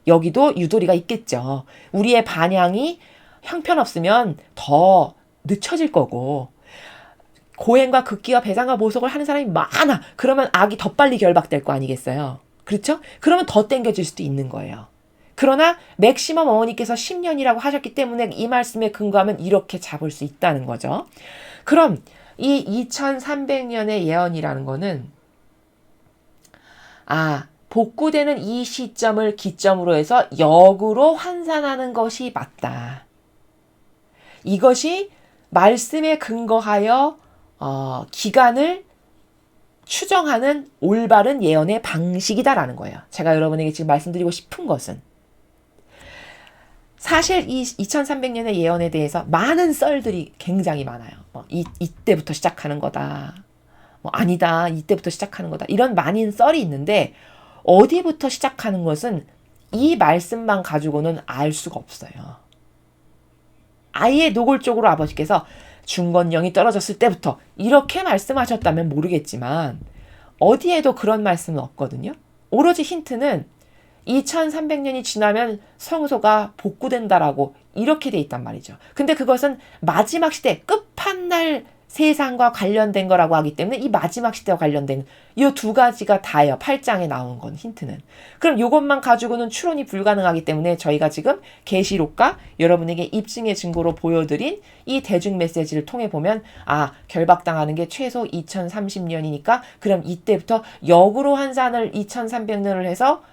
Speaker 1: 여기도 유도리가 있겠죠. 우리의 반향이 형편없으면 더 늦춰질 거고 고행과 극기와 배상과 보석을 하는 사람이 많아. 그러면 악이 더 빨리 결박될 거 아니겠어요. 그렇죠? 그러면 더 땡겨질 수도 있는 거예요. 그러나 맥시멈 어머니께서 10년이라고 하셨기 때문에 이 말씀에 근거하면 이렇게 잡을 수 있다는 거죠. 그럼 이 2300년의 예언이라는 거는 복구되는 이 시점을 기점으로 해서 역으로 환산하는 것이 맞다. 이것이 말씀에 근거하여 기간을 추정하는 올바른 예언의 방식이다라는 거예요. 제가 여러분에게 지금 말씀드리고 싶은 것은 사실 이 2300년의 예언에 대해서 많은 썰들이 굉장히 많아요. 이때부터 시작하는 거다. 아니다. 이때부터 시작하는 거다. 이런 많은 썰이 있는데 어디부터 시작하는 것은 이 말씀만 가지고는 알 수가 없어요. 아예 노골적으로 아버지께서 중건령이 떨어졌을 때부터 이렇게 말씀하셨다면 모르겠지만 어디에도 그런 말씀은 없거든요. 오로지 힌트는 2300년이 지나면 성소가 복구된다라고 이렇게 돼 있단 말이죠. 근데 그것은 마지막 시대 끝판날 세상과 관련된 거라고 하기 때문에 이 마지막 시대와 관련된 이 두 가지가 다예요. 8장에 나온 건 힌트는. 그럼 이것만 가지고는 추론이 불가능하기 때문에 저희가 지금 계시록과 여러분에게 입증의 증거로 보여드린 이 대중 메시지를 통해 보면 결박당하는 게 최소 2030년이니까 그럼 이때부터 역으로 환산을 2300년을 해서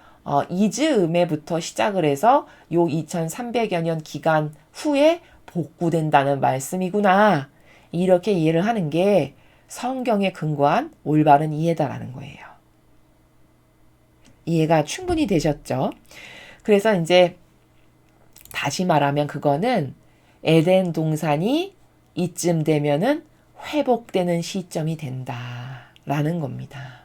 Speaker 1: 이즈음에부터 시작을 해서 요 2300여 년 기간 후에 복구된다는 말씀이구나. 이렇게 이해를 하는 게 성경에 근거한 올바른 이해다라는 거예요. 이해가 충분히 되셨죠? 그래서 이제 다시 말하면 그거는 에덴 동산이 이쯤 되면은 회복되는 시점이 된다라는 겁니다.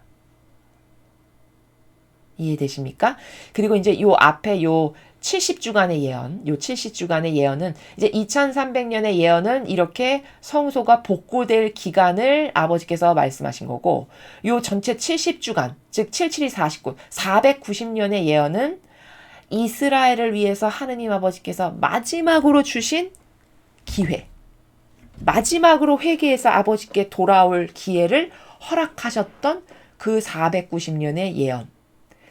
Speaker 1: 이해되십니까? 그리고 이제 요 앞에 요 70주간의 예언, 요 70주간의 예언은 이제 2300년의 예언은 이렇게 성소가 복구될 기간을 아버지께서 말씀하신 거고, 요 전체 70주간, 즉 77이 49, 490년의 예언은 이스라엘을 위해서 하느님 아버지께서 마지막으로 주신 기회, 마지막으로 회개해서 아버지께 돌아올 기회를 허락하셨던 그 490년의 예언.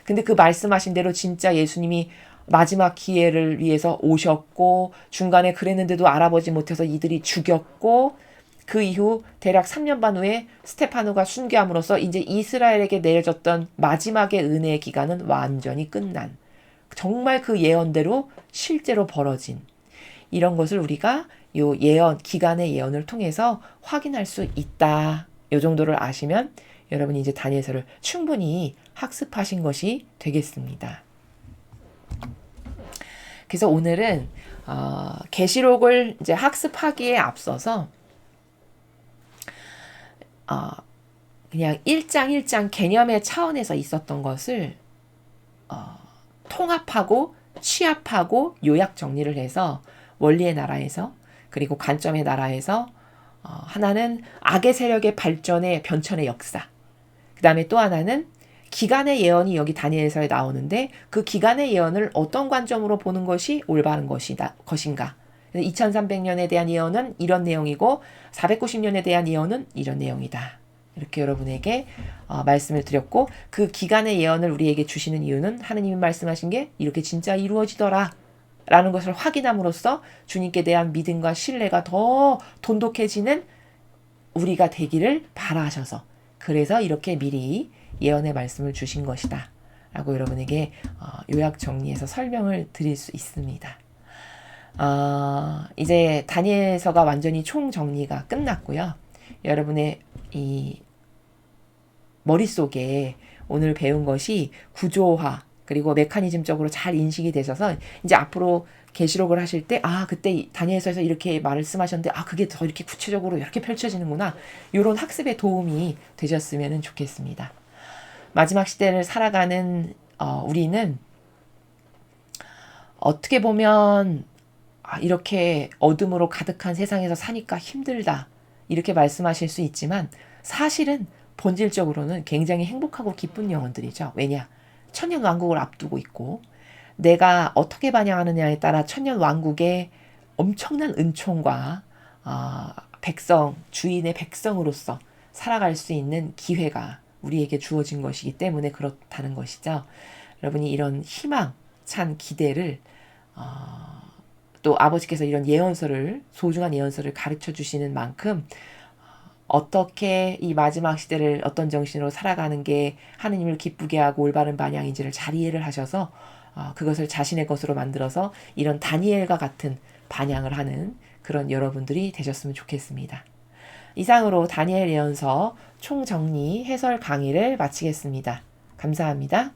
Speaker 1: 근데 그 말씀하신 대로 진짜 예수님이 마지막 기회를 위해서 오셨고, 중간에 그랬는데도 알아보지 못해서 이들이 죽였고, 그 이후 대략 3년 반 후에 스테파노가 순교함으로써 이제 이스라엘에게 내려졌던 마지막의 은혜의 기간은 완전히 끝난, 정말 그 예언대로 실제로 벌어진 이런 것을 우리가 요 예언, 기간의 예언을 통해서 확인할 수 있다. 요 정도를 아시면 여러분이 이제 다니엘서를 충분히 학습하신 것이 되겠습니다. 그래서 오늘은 계시록을 이제 학습하기에 앞서서 그냥 1장 1장 개념의 차원에서 있었던 것을 통합하고 취합하고 요약 정리를 해서 원리의 나라에서, 그리고 관점의 나라에서 하나는 악의 세력의 발전의 변천의 역사, 그 다음에 또 하나는 기간의 예언이 여기 다니엘서에 나오는데 그 기간의 예언을 어떤 관점으로 보는 것이 올바른 것인가. 2300년에 대한 예언은 이런 내용이고 490년에 대한 예언은 이런 내용이다. 이렇게 여러분에게 말씀을 드렸고, 그 기간의 예언을 우리에게 주시는 이유는 하느님이 말씀하신 게 이렇게 진짜 이루어지더라 라는 것을 확인함으로써 주님께 대한 믿음과 신뢰가 더 돈독해지는 우리가 되기를 바라셔서, 그래서 이렇게 미리 예언의 말씀을 주신 것이다 라고 여러분에게 요약 정리해서 설명을 드릴 수 있습니다. 이제 다니엘서가 완전히 총정리가 끝났고요. 여러분의 이 머릿속에 오늘 배운 것이 구조화 그리고 메커니즘적으로 잘 인식이 되셔서 이제 앞으로 계시록을 하실 때 그때 다니엘서에서 이렇게 말씀하셨는데 그게 더 이렇게 구체적으로 이렇게 펼쳐지는구나, 이런 학습에 도움이 되셨으면 좋겠습니다. 마지막 시대를 살아가는 우리는 어떻게 보면 이렇게 어둠으로 가득한 세상에서 사니까 힘들다 이렇게 말씀하실 수 있지만, 사실은 본질적으로는 굉장히 행복하고 기쁜 영혼들이죠. 왜냐? 천년 왕국을 앞두고 있고, 내가 어떻게 반영하느냐에 따라 천년 왕국의 엄청난 은총과 백성, 주인의 백성으로서 살아갈 수 있는 기회가 우리에게 주어진 것이기 때문에 그렇다는 것이죠. 여러분이 이런 희망찬 기대를 또 아버지께서 이런 예언서를, 소중한 예언서를 가르쳐 주시는 만큼 어떻게 이 마지막 시대를 어떤 정신으로 살아가는 게 하느님을 기쁘게 하고 올바른 방향인지를 잘 이해를 하셔서 그것을 자신의 것으로 만들어서 이런 다니엘과 같은 반향을 하는 그런 여러분들이 되셨으면 좋겠습니다. 이상으로 다니엘 예언서 총정리 해설 강의를 마치겠습니다. 감사합니다.